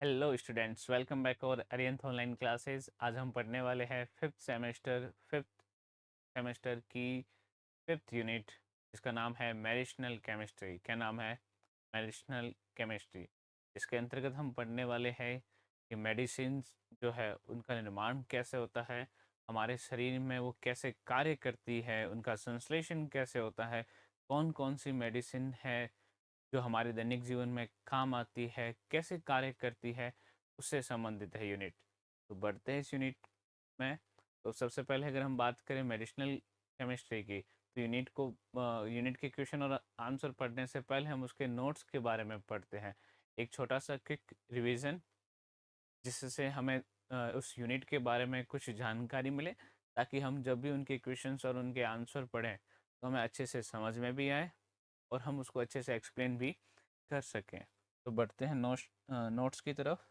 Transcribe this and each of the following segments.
Hello students, welcome back और अरियंत online classes. आज हम पढ़ने वाले हैं फिफ्थ सेमेस्टर की फिफ्थ यूनिट, जिसका नाम है मेडिसिनल केमिस्ट्री। क्या नाम है? Medicinal chemistry. इसके अंतर्गत हम पढ़ने वाले हैं कि मेडिसिन जो है उनका निर्माण कैसे होता है, हमारे शरीर में वो कैसे कार्य करती है, उनका संश्लेषण कैसे होता है, कौन कौन सी मेडिसिन है जो हमारे दैनिक जीवन में काम आती है, कैसे कार्य करती है, उससे संबंधित है यूनिट। तो बढ़ते हैं इस यूनिट में। तो सबसे पहले अगर हम बात करें मेडिसिनल केमिस्ट्री की, तो यूनिट के क्वेश्चन और आंसर पढ़ने से पहले हम उसके नोट्स के बारे में पढ़ते हैं। एक छोटा सा क्विक रिवीजन, जिससे हमें उस यूनिट के बारे में कुछ जानकारी मिले, ताकि हम जब भी उनके क्वेश्चंस और उनके आंसर पढ़ें तो हमें अच्छे से समझ में भी आए और हम उसको अच्छे से एक्सप्लेन भी कर सकें। तो बढ़ते हैं नोट्स की तरफ।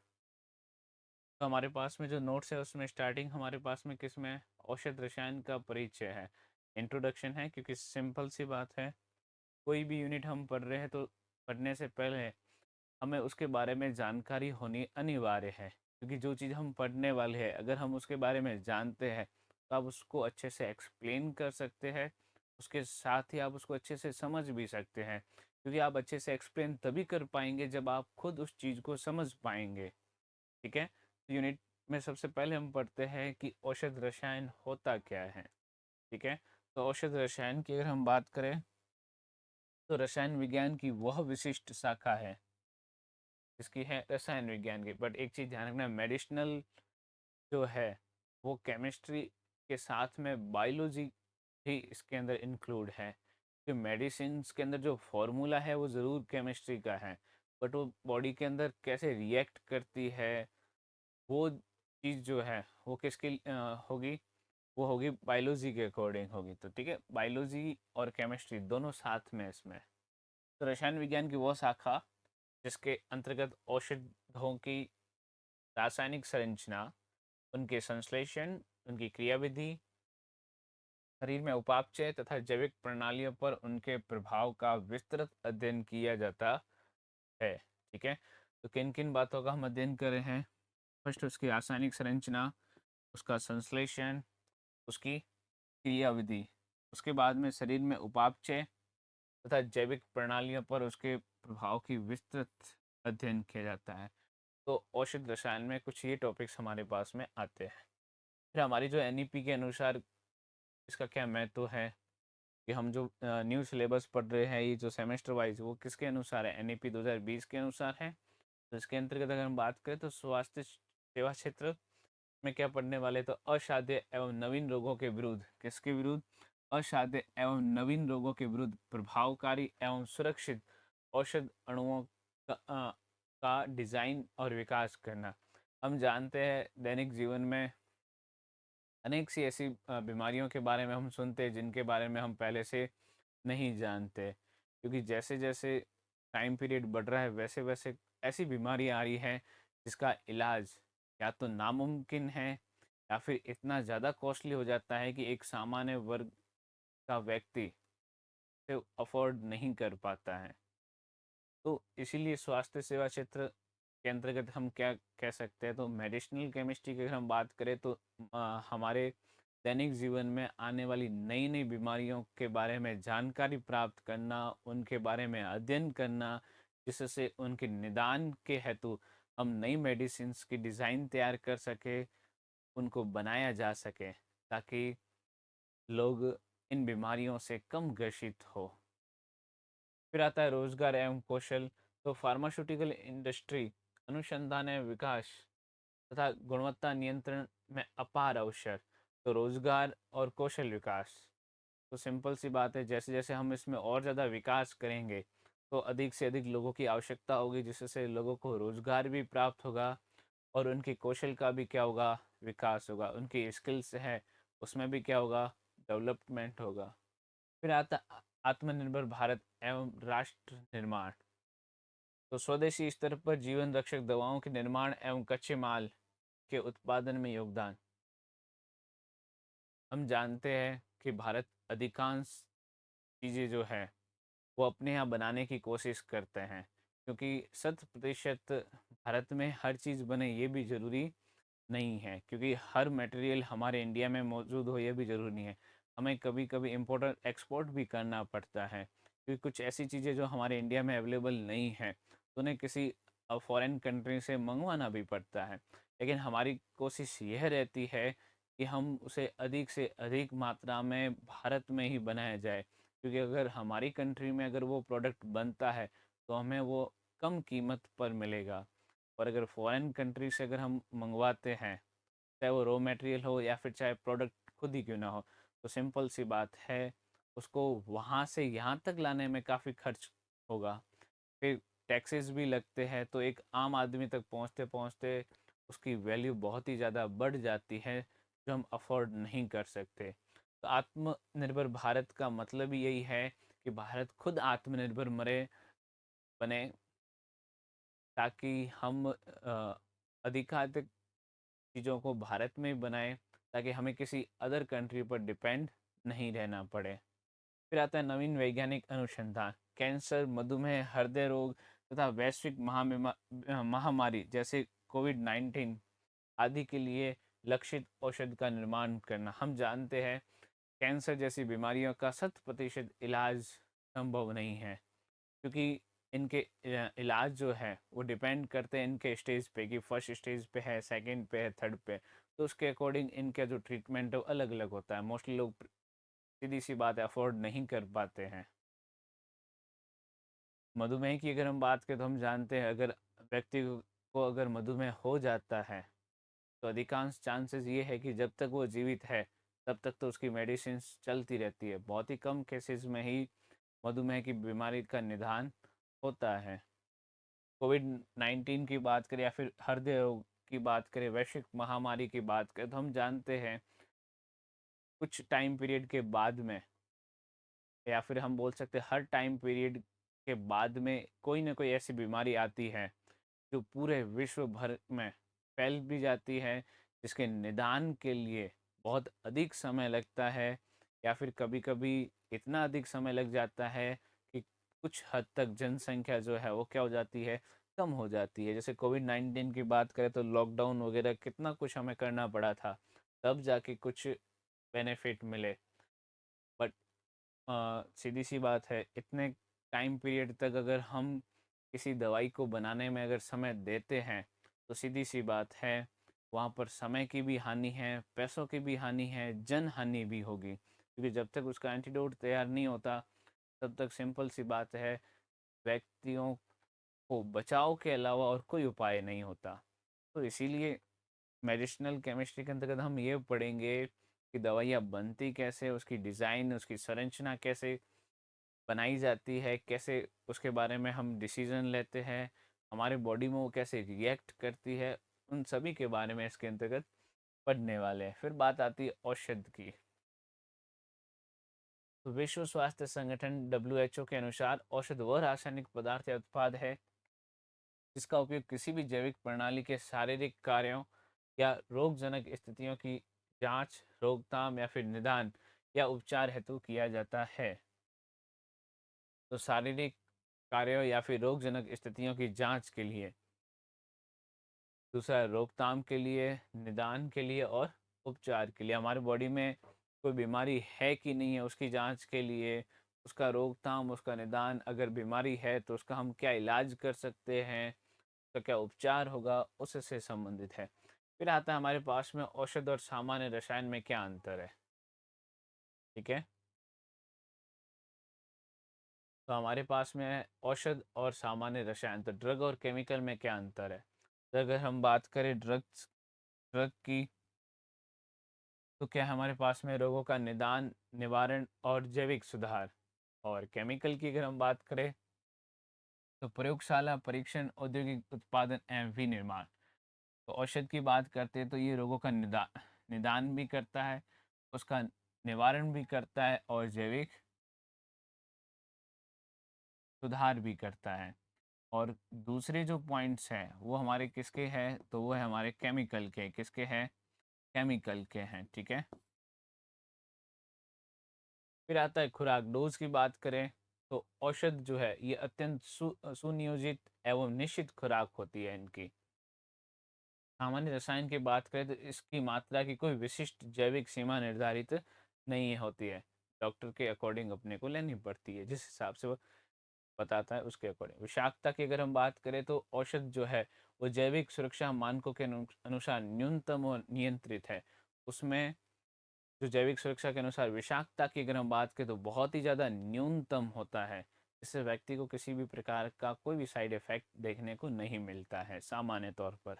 तो हमारे पास में जो नोट्स है उसमें स्टार्टिंग हमारे पास में किसमें है? औषध रसायन का परिचय है, इंट्रोडक्शन है, क्योंकि सिंपल सी बात है, कोई भी यूनिट हम पढ़ रहे हैं तो पढ़ने से पहले हमें उसके बारे में जानकारी होनी अनिवार्य है। क्योंकि जो चीज़ हम पढ़ने वाले हैं, अगर हम उसके बारे में जानते हैं तो आप उसको अच्छे से एक्सप्लेन कर सकते हैं, उसके साथ ही आप उसको अच्छे से समझ भी सकते हैं। क्योंकि आप अच्छे से एक्सप्लेन तभी कर पाएंगे जब आप खुद उस चीज़ को समझ पाएंगे। ठीक है, तो यूनिट में सबसे पहले हम पढ़ते हैं कि औषध रसायन होता क्या है। ठीक है, तो औषध रसायन की अगर हम बात करें तो रसायन विज्ञान की वह विशिष्ट शाखा है, इसकी है रसायन विज्ञान की। बट एक चीज़ ध्यान रखना, मेडिसिनल जो है वो केमिस्ट्री के साथ में बायोलॉजी भी इसके अंदर इंक्लूड है। कि मेडिसिन के अंदर जो फॉर्मूला है वो ज़रूर केमिस्ट्री का है, बट वो बॉडी के अंदर कैसे रिएक्ट करती है, वो चीज़ जो है वो किसकी होगी? वो होगी बायोलॉजी के अकॉर्डिंग होगी। तो ठीक है, बायोलॉजी और केमिस्ट्री दोनों साथ में इसमें। तो रसायन विज्ञान की वो शाखा जिसके अंतर्गत औषधों की रासायनिक संरचना, उनके संश्लेषण, उनकी क्रियाविधि, शरीर में उपापचय तथा जैविक प्रणालियों पर उनके प्रभाव का विस्तृत अध्ययन किया जाता है। ठीक है, तो किन किन बातों का हम अध्ययन कर रहे हैं? फर्स्ट, उसकी रासायनिक संरचना, उसका संश्लेषण, उसकी क्रियाविधि, उसके बाद में शरीर में उपापचय तथा जैविक प्रणालियों पर उसके प्रभाव की विस्तृत अध्ययन किया जाता है। तो औषध रसायन में कुछ ये टॉपिक्स हमारे पास में आते हैं। फिर हमारी जो एनईपी के अनुसार इसका क्या महत्व है, कि हम जो न्यू सिलेबस पढ़ रहे हैं, ये जो सेमेस्टर वाइज, वो किसके अनुसार है? एनईपी 2020 के अनुसार है। तो इसके अंतर्गत अगर हम बात करें तो स्वास्थ्य सेवा क्षेत्र में क्या पढ़ने वाले, तो असाध्य एवं नवीन रोगों के विरुद्ध, किसके विरुद्ध? असाध्य एवं नवीन रोगों के विरुद्ध प्रभावकारी एवं सुरक्षित औषध अणुओं का डिजाइन और विकास करना। हम जानते हैं दैनिक जीवन में अनेक सी ऐसी बीमारियों के बारे में हम सुनते हैं जिनके बारे में हम पहले से नहीं जानते। क्योंकि जैसे जैसे टाइम पीरियड बढ़ रहा है, वैसे वैसे ऐसी बीमारियां आ रही हैं जिसका इलाज या तो नामुमकिन है या फिर इतना ज़्यादा कॉस्टली हो जाता है कि एक सामान्य वर्ग का व्यक्ति से अफोर्ड नहीं कर पाता है। तो इसीलिए स्वास्थ्य सेवा क्षेत्र के अंतर्गत हम क्या कह सकते हैं, तो मेडिसिनल केमिस्ट्री की अगर हम बात करें तो हमारे दैनिक जीवन में आने वाली नई नई बीमारियों के बारे में जानकारी प्राप्त करना, उनके बारे में अध्ययन करना, जिससे उनके निदान के हेतु हम नई मेडिसिन की डिज़ाइन तैयार कर सके, उनको बनाया जा सके, ताकि लोग इन बीमारियों से कम ग्रसित हो। फिर आता है रोजगार एवं कौशल। तो फार्मास्यूटिकल इंडस्ट्री अनुसंधान एवं विकास तथा गुणवत्ता नियंत्रण में अपार अवसर। तो रोजगार और कौशल विकास, तो सिंपल सी बात है, जैसे जैसे हम इसमें और ज़्यादा विकास करेंगे तो अधिक से अधिक लोगों की आवश्यकता होगी, जिससे लोगों को रोजगार भी प्राप्त होगा और उनके कौशल का भी क्या होगा? विकास होगा। उनकी स्किल्स है उसमें भी क्या होगा? डेवलपमेंट होगा। फिर आता आत्मनिर्भर भारत एवं राष्ट्र निर्माण। तो स्वदेशी स्तर पर जीवन रक्षक दवाओं के निर्माण एवं कच्चे माल के उत्पादन में योगदान। हम जानते हैं कि भारत अधिकांश चीज़ें जो है वो अपने यहाँ बनाने की कोशिश करते हैं, क्योंकि 100% भारत में हर चीज़ बने ये भी ज़रूरी नहीं है, क्योंकि हर मटेरियल हमारे इंडिया में मौजूद हो ये भी ज़रूरी नहीं है। हमें कभी-कभी इम्पोर्ट एक्सपोर्ट भी करना पड़ता है, क्योंकि कुछ ऐसी चीज़ें जो हमारे इंडिया में अवेलेबल नहीं हैं, तो उन्हें किसी फॉरेन कंट्री से मंगवाना भी पड़ता है। लेकिन हमारी कोशिश यह रहती है कि हम उसे अधिक से अधिक मात्रा में भारत में ही बनाया जाए, क्योंकि अगर हमारी कंट्री में अगर वो प्रोडक्ट बनता है, तो हमें वो कम कीमत पर मिलेगा। और अगर फॉरेन कंट्री से अगर हम मंगवाते हैं, चाहे वो रॉ मटेरियल हो या फिर चाहे प्रोडक्ट खुद ही क्यों ना हो, तो सिंपल सी बात है, उसको वहाँ से यहाँ तक लाने में काफ़ी खर्च होगा। फिर टैक्सेस भी लगते हैं, तो एक आम आदमी तक पहुँचते-पहुँचते उसकी वैल्यू बहुत ही ज़्यादा बढ़ जाती है, जो हम अफ़ोर्ड नहीं कर सकते। तो आत्मनिर्भर भारत का मतलब ही यही है कि भारत खुद आत्मनिर्भर बने, ताकि हम अधिकाधिक चीज़ों को भारत में बनाएँ, ताकि हमें किसी अदर कंट्री पर डिपेंड नहीं रहना पड़े। फिर आता है नवीन वैज्ञानिक अनुसंधान। कैंसर, मधुमेह, हृदय रोग तथा वैश्विक महामारी जैसे कोविड-19 आदि के लिए लक्षित औषध का निर्माण करना। हम जानते हैं कैंसर जैसी बीमारियों का 100% इलाज संभव नहीं है, क्योंकि इनके इलाज जो है वो डिपेंड करते हैं इनके स्टेज पे, कि फर्स्ट स्टेज पे है, सेकंड पे है, थर्ड पे है। तो उसके अकॉर्डिंग इनका जो ट्रीटमेंट है वो अलग अलग होता है। मोस्टली लोग, सीधी सी बात है, अफोर्ड नहीं कर पाते हैं। मधुमेह की अगर हम बात करें, तो हम जानते हैं अगर व्यक्ति को अगर मधुमेह हो जाता है, तो अधिकांश चांसेस ये है कि जब तक वो जीवित है तब तक तो उसकी मेडिसिन चलती रहती है। बहुत ही कम केसेस में ही मधुमेह की बीमारी का निदान होता है। कोविड-19 की बात करें या फिर हृदय रोग की बात करें, वैश्विक महामारी की बात करें, तो हम जानते हैं कुछ टाइम पीरियड के बाद में, या फिर हम बोल सकते हैं हर टाइम पीरियड के बाद में कोई ना कोई ऐसी बीमारी आती है जो पूरे विश्व भर में फैल भी जाती है, जिसके निदान के लिए बहुत अधिक समय लगता है, या फिर कभी-कभी इतना अधिक समय लग जाता है कि कुछ हद तक जनसंख्या जो है वो क्या हो जाती है, कम हो जाती है। जैसे कोविड-19 की बात करें, तो लॉकडाउन वगैरह कितना कुछ हमें करना पड़ा था, तब जाके कुछ बेनिफिट मिले। बट सीधी सी बात है, इतने टाइम पीरियड तक अगर हम किसी दवाई को बनाने में अगर समय देते हैं, तो सीधी सी बात है, वहाँ पर समय की भी हानि है, पैसों की भी हानि है, जन हानि भी होगी, क्योंकि जब तक उसका एंटीडोट तैयार नहीं होता, तब तक सिंपल सी बात है, व्यक्तियों को बचाव के अलावा और कोई उपाय नहीं होता। तो इसीलिए मेडिसिनल केमिस्ट्री के अंतर्गत हम ये पढ़ेंगे कि दवाइयाँ बनती कैसे, उसकी डिज़ाइन, उसकी संरचना कैसे बनाई जाती है, कैसे उसके बारे में हम डिसीज़न लेते हैं, हमारे बॉडी में वो कैसे रिएक्ट करती है, उन सभी के बारे में इसके अंतर्गत पढ़ने वाले हैं। फिर बात आती है औषध की। तो विश्व स्वास्थ्य संगठन (WHO) के अनुसार औषध वह रासायनिक पदार्थ या उत्पाद है जिसका उपयोग किसी भी जैविक प्रणाली के शारीरिक कार्यों या रोगजनक स्थितियों की जांच, रोकथाम या फिर निदान या उपचार हेतु किया जाता है। तो शारीरिक कार्यों या फिर रोगजनक स्थितियों की जांच के लिए, दूसरा रोकथाम के लिए, निदान के लिए और उपचार के लिए। हमारी बॉडी में कोई बीमारी है कि नहीं है उसकी जांच के लिए, उसका रोकथाम, उसका निदान, अगर बीमारी है तो उसका हम क्या इलाज कर सकते हैं, उसका क्या उपचार होगा, उससे संबंधित है। फिर आता है हमारे पास में औषध और सामान्य रसायन में क्या अंतर है। ठीक है, तो हमारे पास में है औषध और सामान्य रसायन। तो ड्रग और केमिकल में क्या अंतर है। तो अगर हम बात करें ड्रग की, तो क्या है हमारे पास में रोगों का निदान, निवारण और जैविक सुधार। और केमिकल की अगर हम बात करें, तो प्रयोगशाला परीक्षण, औद्योगिक उत्पादन एवं विनिर्माण। तो औषध की बात करते हैं, तो ये रोगों का निदान भी करता है, उसका निवारण भी करता है और जैविक सुधार भी करता है। और दूसरे जो पॉइंट्स हैं वो हमारे किसके हैं, तो वो है हमारे केमिकल के। किसके हैं, केमिकल के हैं। ठीक है, फिर आता है खुराक। डोज की बात करें, तो औषध जो है ये अत्यंत सुनियोजित एवं निश्चित खुराक होती है इनकी। सामान्य रसायन की बात करें तो इसकी मात्रा की कोई विशिष्ट जैविक सीमा निर्धारित नहीं होती है। डॉक्टर के अकॉर्डिंग अपने को लेनी पड़ती है, जिस हिसाब से वो बताता है उसके अकॉर्डिंग। विषाक्तता की अगर हम बात करें तो औषध जो है वो जैविक सुरक्षा मानकों के अनुसार न्यूनतम और नियंत्रित है। उसमें जो जैविक सुरक्षा के अनुसार विषाक्तता की अगर हम बात करें तो बहुत ही ज़्यादा न्यूनतम होता है, जिससे व्यक्ति को किसी भी प्रकार का कोई भी साइड इफेक्ट देखने को नहीं मिलता है सामान्य तौर पर।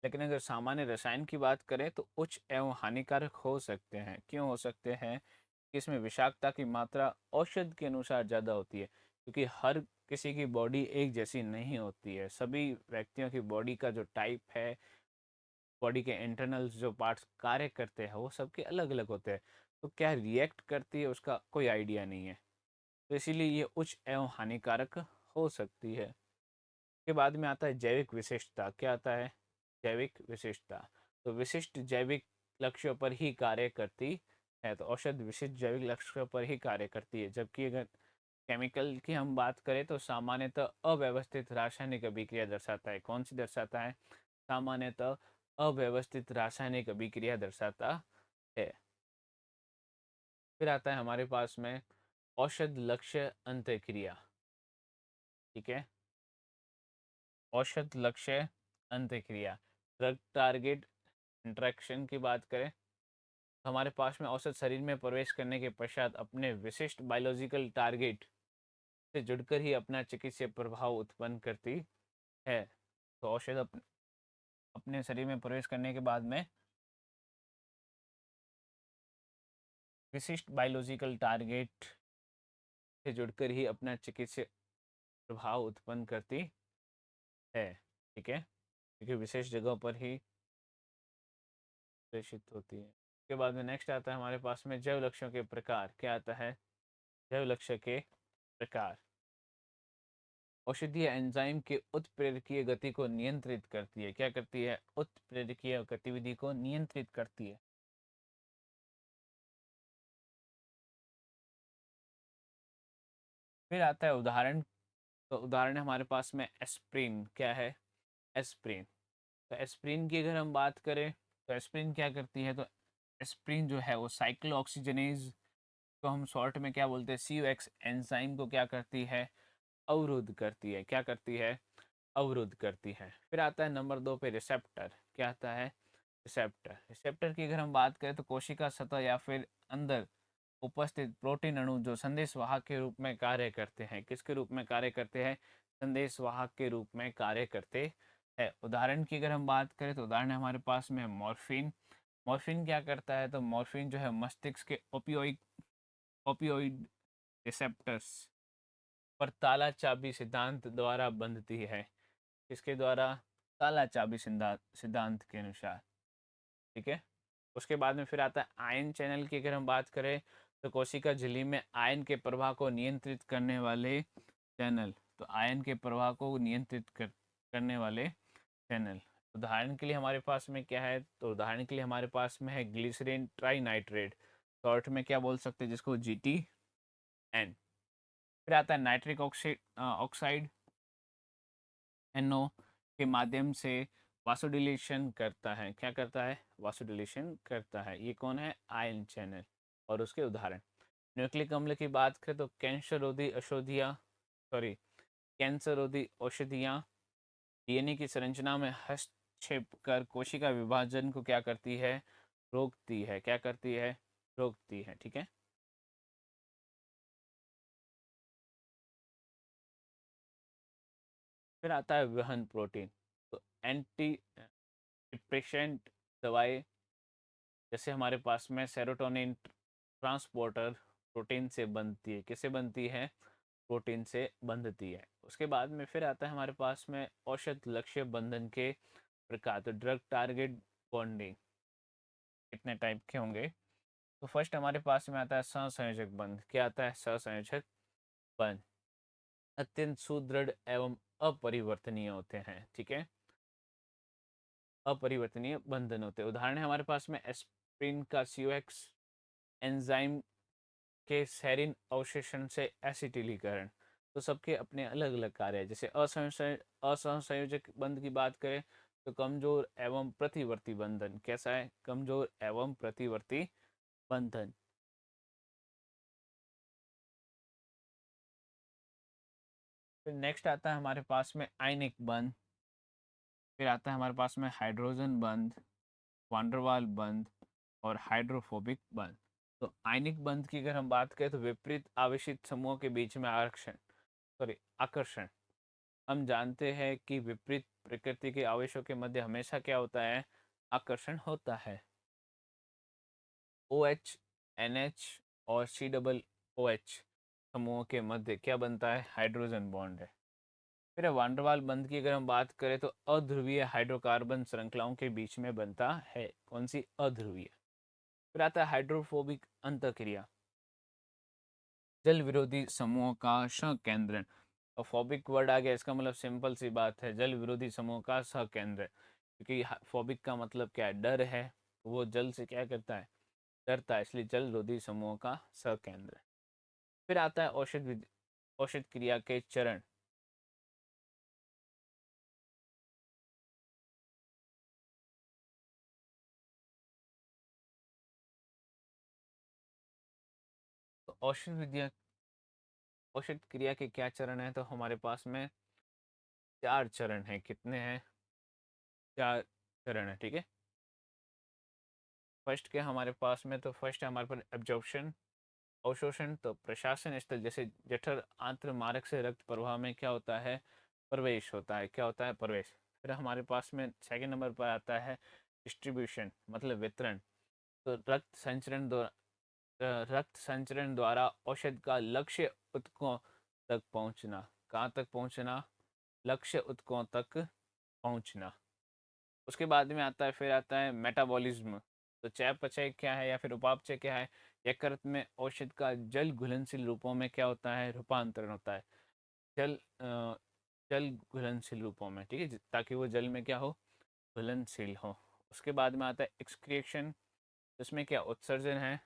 लेकिन अगर सामान्य रसायन की बात करें तो उच्च एवं हानिकारक हो सकते हैं। क्यों हो सकते हैं? कि इसमें विषाक्तता की मात्रा औषध के अनुसार ज़्यादा होती है, क्योंकि हर किसी की बॉडी एक जैसी नहीं होती है। सभी व्यक्तियों की बॉडी का जो टाइप है, बॉडी के इंटरनल जो पार्ट्स कार्य करते हैं वो सबके अलग अलग होते हैं। तो क्या रिएक्ट करती है उसका कोई आइडिया नहीं है। तो इसीलिए ये उच्च एवं हानिकारक हो सकती है। के बाद में आता है जैविक विशिष्टता। क्या आता है? जैविक विशिष्टता। तो विशिष्ट जैविक लक्ष्यों पर ही कार्य करती है। तो औषध विशिष्ट जैविक लक्ष्यों पर ही कार्य करती है, जबकि अगर केमिकल की हम बात करें तो सामान्यतः अव्यवस्थित रासायनिक अभिक्रिया दर्शाता है। कौन सी दर्शाता है? सामान्यतः अव्यवस्थित रासायनिक अभिक्रिया दर्शाता है। फिर आता है हमारे पास में औषध लक्ष्य अंतःक्रिया। ठीक है, औषध लक्ष्य अंतःक्रिया, ड्रग टारगेट इंटरेक्शन की बात करें तो हमारे पास में औषध शरीर में प्रवेश करने के पश्चात अपने विशिष्ट बायोलॉजिकल टारगेट से जुड़कर ही अपना चिकित्सीय प्रभाव उत्पन्न करती है। तो औषध अपने शरीर में प्रवेश करने के बाद में विशिष्ट बायोलॉजिकल टारगेट से जुड़कर ही अपना चिकित्सीय प्रभाव उत्पन्न करती है। ठीक है, क्योंकि विशेष जगहों पर ही प्रेषित होती है। उसके बाद में नेक्स्ट आता है हमारे पास में जैव लक्ष्यों के प्रकार। क्या आता है? जैव लक्ष्य के प्रकार। औषधीय एंजाइम के उत्प्रेरकीय गति को नियंत्रित करती है। क्या करती है? उत्प्रेरकीय गतिविधि को नियंत्रित करती है। फिर आता है उदाहरण। तो उदाहरण है हमारे पास में एस्प्रिन। क्या है? एस्प्रिन। तो एस्प्रिन की अगर हम बात करें तो एस्प्रिन क्या करती है? तो एस्प्रिन जो है वो साइक्लो ऑक्सीजनेज को हम शॉर्ट में क्या बोलते हैं, COX एंजाइम को क्या करती है? अवरुद्ध करती है। क्या करती है? अवरुद्ध करती है। फिर आता है नंबर 2 पे रिसेप्टर। क्या आता है? रिसेप्टर। रिसेप्टर की अगर हम बात करें तो कोशिका सतह या फिर अंदर उपस्थित प्रोटीन अणु जो संदेश वाहक के रूप में कार्य करते हैं। किसके रूप में कार्य करते हैं? संदेश वाहक के रूप में कार्य करते हैं। उदाहरण की अगर हम बात करें तो उदाहरण हमारे पास में मॉर्फिन। मॉर्फिन क्या करता है? तो मॉर्फिन जो है मस्तिष्क के ओपियोइड ओपियोइड रिसेप्टर्स पर ताला चाबी सिद्धांत द्वारा बंधती है। किसके द्वारा? ताला चाबी सिद्धांत सिद्धांत के अनुसार। ठीक है, उसके बाद में फिर आता है आयन चैनल की अगर हम बात करें तो कोशिका झिल्ली में आयन के प्रवाह को नियंत्रित करने वाले चैनल। तो आयन के प्रवाह को नियंत्रित करने वाले चैनल। उदाहरण के लिए हमारे पास में क्या है? तो उदाहरण के लिए हमारे पास में है ग्लिसरीन ट्राइनाइट्रेट। शॉर्ट में क्या बोल सकते हैं जिसको? GTN। फिर आता है नाइट्रिक ऑक्साइड ऑक्साइड NO के माध्यम से वासोडिलेशन करता है। क्या करता है? वासोडिलेशन करता है। ये कौन है? Ion channel. और उसके उदाहरण न्यूक्लिक अम्ल की बात करें तो कैंसर रोधी औषधियाँ DNA की संरचना में हस्तक्षेप कर कोशिका विभाजन को क्या करती है? रोकती है। क्या करती है? रोकती है। ठीक है, फिर आता है वहन प्रोटीन। तो एंटी डिप्रेशेंट दवाएं जैसे हमारे पास में सेरोटोनिन ट्रांसपोर्टर प्रोटीन से बनती है। किससे बनती है? प्रोटीन से बंधती है। उसके बाद में फिर आता है हमारे पास में औषध लक्ष्य बंधन के प्रकार। तो ड्रग टारगेट बॉन्डिंग कितने टाइप के होंगे? तो फर्स्ट हमारे पास में आता है सहसंयोजक बंध। क्या आता है? सहसंयोजक बंध अत्यंत सुदृढ़ एवं अपरिवर्तनीय होते हैं। ठीक है, अपरिवर्तनीय बंधन होते हैं। उदाहरण है हमारे पास में एस्प्रिन का COX एंजाइम के सेरिन अवशोषण से एसिटिलीकरण। तो सबके अपने अलग अलग कार्य है। जैसे असहसंयोजक बंध की बात करें तो कमजोर एवं प्रतिवर्ती बंधन कैसा है, कमजोर एवं प्रतिवर्ती बंधन। फिर नेक्स्ट आता है हमारे पास में आयनिक बंध, फिर आता है हमारे पास में हाइड्रोजन बंध, वांडरवाल बंध और हाइड्रोफोबिक बंध। तो आयनिक बंध की अगर हम बात करें तो विपरीत आवेशित समूहों के बीच में आकर्षण। हम जानते हैं कि विपरीत प्रकृति के आवेशों के मध्य हमेशा क्या होता है, आकर्षण होता है। OH, NH और COOH समूहों के मध्य क्या बनता है, हाइड्रोजन बॉन्ड है। फिर वांडरवाल बंध की अगर हम बात करें तो अध्रुवीय हाइड्रोकार्बन श्रृंखलाओं के बीच में बनता है। कौन सी, अध्रुवीय। फिर आता है हाइड्रोफोबिक अंतःक्रिया, जल विरोधी समूहों का संकेंद्रण। और फोबिक वर्ड आ गया, इसका मतलब सिंपल सी बात है, जल विरोधी समूह का सहकेंद्र। क्योंकि फोबिक का मतलब क्या है, डर है, तो वो जल से क्या करता है, डरता है, इसलिए जल विरोधी समूह का सहकेंद्र। फिर आता है औषध क्रिया के चरण। तो औषध क्रिया के क्या चरण है, तो हमारे पास में 4 चरण है। कितने हैं, 4 चरण है, ठीक है। फर्स्ट के हमारे पास में, तो फर्स्ट है हमारे पास एब्जॉर्प्शन, अवशोषण। तो प्रशासन स्थल जैसे जठर आंत्र मार्ग से रक्त प्रवाह में क्या होता है, प्रवेश होता है, क्या होता है, प्रवेश। फिर हमारे पास में सेकंड नंबर पर आता है डिस्ट्रीब्यूशन, मतलब वितरण। तो रक्त संचरण द्वारा औषध का लक्ष्य ऊतकों तक पहुंचना। कहाँ तक पहुंचना, लक्ष्य ऊतकों तक पहुंचना। उसके बाद में आता है, फिर आता है मेटाबॉलिज्म। तो चयापचय क्या है या फिर उपापचय क्या है, यकृत में औषध का जल घुलनशील रूपों में क्या होता है, रूपांतरण होता है। जल जल घुलनशील रूपों में, ठीक है, ताकि वो जल में क्या हो, घुलनशील हो। उसके बाद में आता है एक्सक्रिएशन, इसमें क्या उत्सर्जन है।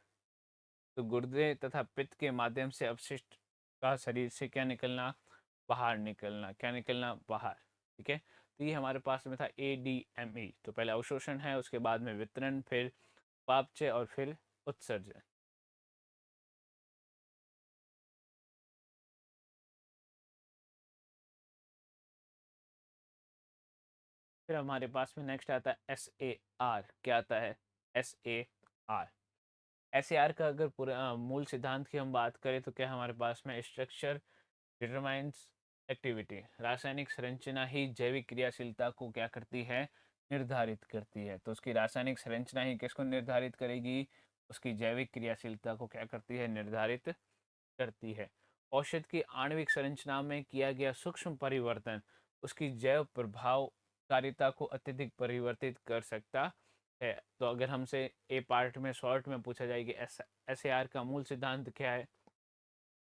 तो गुर्दे तथा पित्त के माध्यम से अपशिष्ट का शरीर से क्या निकलना, बाहर निकलना, क्या निकलना, बाहर, ठीक है। तो ये हमारे पास में था ADME। तो पहले अवशोषण है, उसके बाद में वितरण, फिर उपापचय और फिर उत्सर्जन। फिर हमारे पास में नेक्स्ट आता है SAR। क्या आता है, SAR। SAR का अगर पूरा मूल सिद्धांत की हम बात करें तो क्या हमारे पास में स्ट्रक्चर डिटरमाइंस एक्टिविटी, रासायनिक संरचना ही जैविक क्रियाशीलता को क्या करती है, निर्धारित करती है। तो उसकी रासायनिक संरचना ही किसको निर्धारित करेगी, उसकी जैविक क्रियाशीलता को क्या करती है, निर्धारित करती है। औषध की आणविक संरचना में किया गया सूक्ष्म परिवर्तन उसकी जैव प्रभावकारिता को अत्यधिक परिवर्तित कर सकता है। तो अगर हमसे ए पार्ट में शॉर्ट में पूछा जाए कि SAR का मूल सिद्धांत क्या है,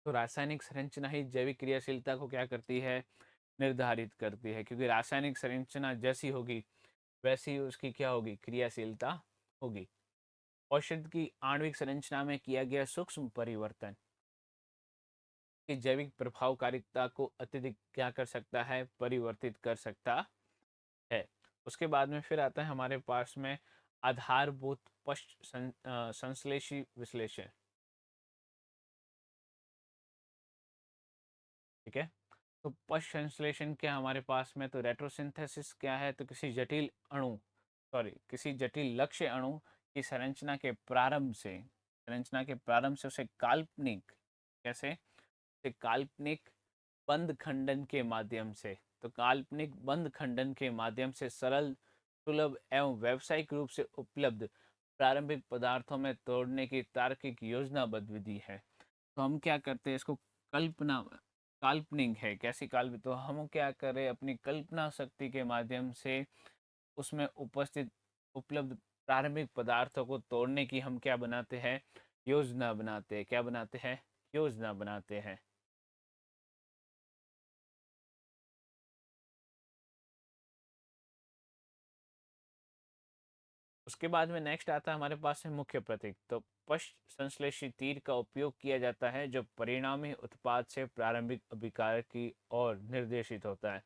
तो रासायनिक संरचना ही जैविक क्रियाशीलता को क्या करती है, निर्धारित करती है। क्योंकि रासायनिक संरचना जैसी होगी वैसी ही उसकी क्या होगी, क्रियाशीलता होगी। औषध की आणविक संरचना में किया गया सूक्ष्म परिवर्तन की जैविक प्रभावकारिता को अत्यधिक क्या कर सकता है, परिवर्तित कर सकता है। उसके बाद में फिर आता है हमारे पास में आधारभूत संश्लेषी विश्लेषण, ठीक है। तो पश्च संश्लेषण क्या हमारे पास में, तो रेट्रोसिंथेसिस क्या है, तो किसी जटिल लक्ष्य अणु की संरचना के प्रारंभ से उसे काल्पनिक, कैसे, से काल्पनिक बंध खंडन के माध्यम से, तो काल्पनिक बंध खंडन के माध्यम से सरल, सुलभ एवं व्यावसायिक रूप से उपलब्ध प्रारंभिक पदार्थों में तोड़ने की तार्किक योजनाबद्ध विधि है। तो हम क्या करते हैं, इसको कल्पना, काल्पनिक है, कैसी काल्पनिक, तो हम क्या कर रहे हैं, अपनी कल्पना शक्ति के माध्यम से उसमें उपस्थित उपलब्ध प्रारंभिक पदार्थों को तोड़ने की हम क्या बनाते हैं, योजना बनाते हैं, क्या बनाते हैं, योजना बनाते हैं। उसके बाद में नेक्स्ट आता है हमारे पास है मुख्य प्रतीक। तो पश्च संश्लेषित तीर का उपयोग किया जाता है जो परिणामी उत्पाद से प्रारंभिक अभिकारक की ओर निर्देशित होता है।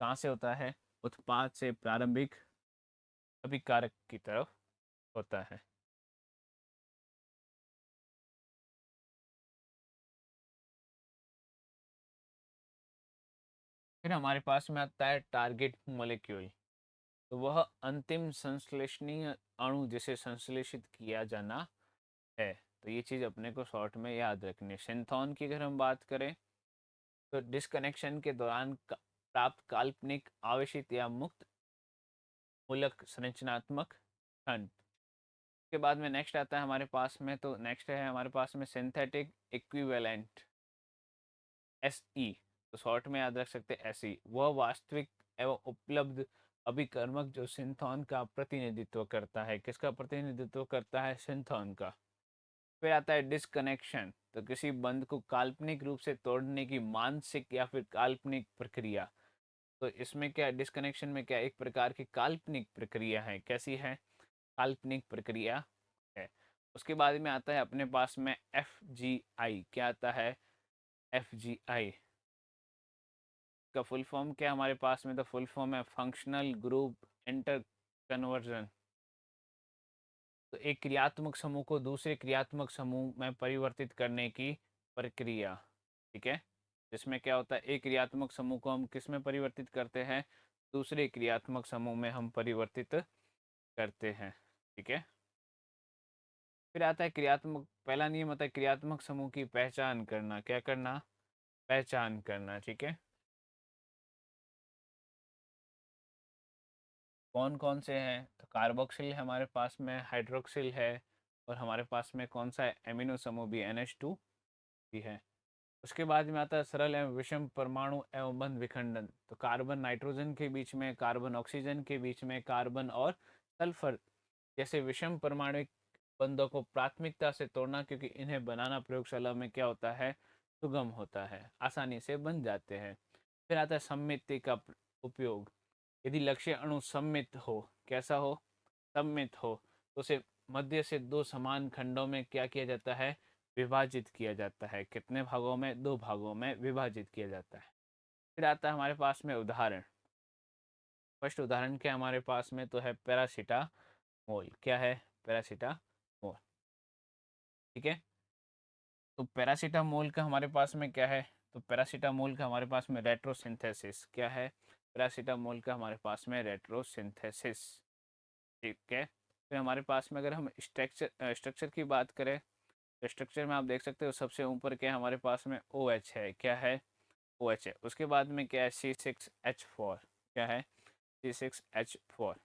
कहाँ से होता है? उत्पाद से प्रारंभिक अभिकारक की तरफ होता है। फिर हमारे पास में आता है टारगेट मॉलिक्यूल। तो वह अंतिम संश्लेषणीय अणु जिसे संश्लेषित किया जाना है। तो ये चीज़ अपने को शॉर्ट में याद रखनी है। सिंथॉन की अगर हम बात करें तो डिस्कनेक्शन के दौरान प्राप्त काल्पनिक आवेशित या मुक्त मूलक संरचनात्मक खंड। के बाद में नेक्स्ट आता है हमारे पास में, तो नेक्स्ट है हमारे पास में सिंथेटिक इक्विवेलेंट एसई। तो शॉर्ट में याद रख सकते हैं एसई। वह वास्तविक एवं उपलब्ध अभिकर्मक जो सिंथॉन का प्रतिनिधित्व करता है। किसका प्रतिनिधित्व करता है? सिंथॉन का। फिर आता है डिस्कनेक्शन। तो किसी बंध को काल्पनिक रूप से तोड़ने की मानसिक या फिर काल्पनिक प्रक्रिया। तो इसमें क्या डिस्कनेक्शन में क्या एक प्रकार की काल्पनिक प्रक्रिया है। कैसी है? काल्पनिक प्रक्रिया है। उसके बाद में आता है अपने पास में एफ जी आई। क्या आता है? एफ जी आई का फुल फॉर्म क्या हमारे पास में? तो फुल फॉर्म है फंक्शनल ग्रुप इंटर कन्वर्जन। तो एक क्रियात्मक समूह को दूसरे क्रियात्मक समूह में परिवर्तित करने की प्रक्रिया। ठीक है, जिसमें क्या होता है एक क्रियात्मक समूह को हम किस में परिवर्तित करते हैं? दूसरे क्रियात्मक समूह में हम परिवर्तित करते हैं। ठीक है, फिर आता है क्रियात्मक, पहला नियम होता है क्रियात्मक समूह की पहचान करना। क्या करना? पहचान करना। ठीक है, कौन कौन से हैं? तो कार्बोक्सिल हमारे पास में, हाइड्रोक्सिल है, और हमारे पास में कौन सा है? एमिनो समूह भी, NH2 भी है। उसके बाद में आता है सरल एवं विषम परमाणु एवं बंध विखंडन। तो कार्बन नाइट्रोजन के बीच में, कार्बन ऑक्सीजन के बीच में, कार्बन और सल्फर जैसे विषम परमाणु बंधों को प्राथमिकता से तोड़ना, क्योंकि इन्हें बनाना प्रयोगशाला में क्या होता है? सुगम होता है, आसानी से बन जाते हैं। फिर आता है सममिति का उपयोग। यदि लक्ष्य अणु सममित हो, कैसा हो? सममित हो, तो उसे मध्य से दो समान खंडों में क्या किया जाता है? विभाजित किया जाता है। कितने भागों में? दो भागों में विभाजित किया जाता है। फिर आता है हमारे पास में उदाहरण। फर्स्ट उदाहरण क्या हमारे पास में? तो है पैरासीटामोल। क्या है? पैरासीटामोल। ठीक है, तो पैरासीटामोल का हमारे पास में क्या है? तो पैरासीटामोल का हमारे पास में रेट्रोसिंथेसिस। क्या है? पैरासीटामोल का हमारे पास में रेट्रोसिंथेसिस। ठीक है, फिर हमारे पास में अगर हम स्ट्रक्चर स्ट्रक्चर की बात करें, तो स्ट्रक्चर में आप देख सकते हो सबसे ऊपर क्या हमारे पास में? OH है। क्या है? OH है। उसके बाद में क्या है? C6H4। क्या है? C6H4।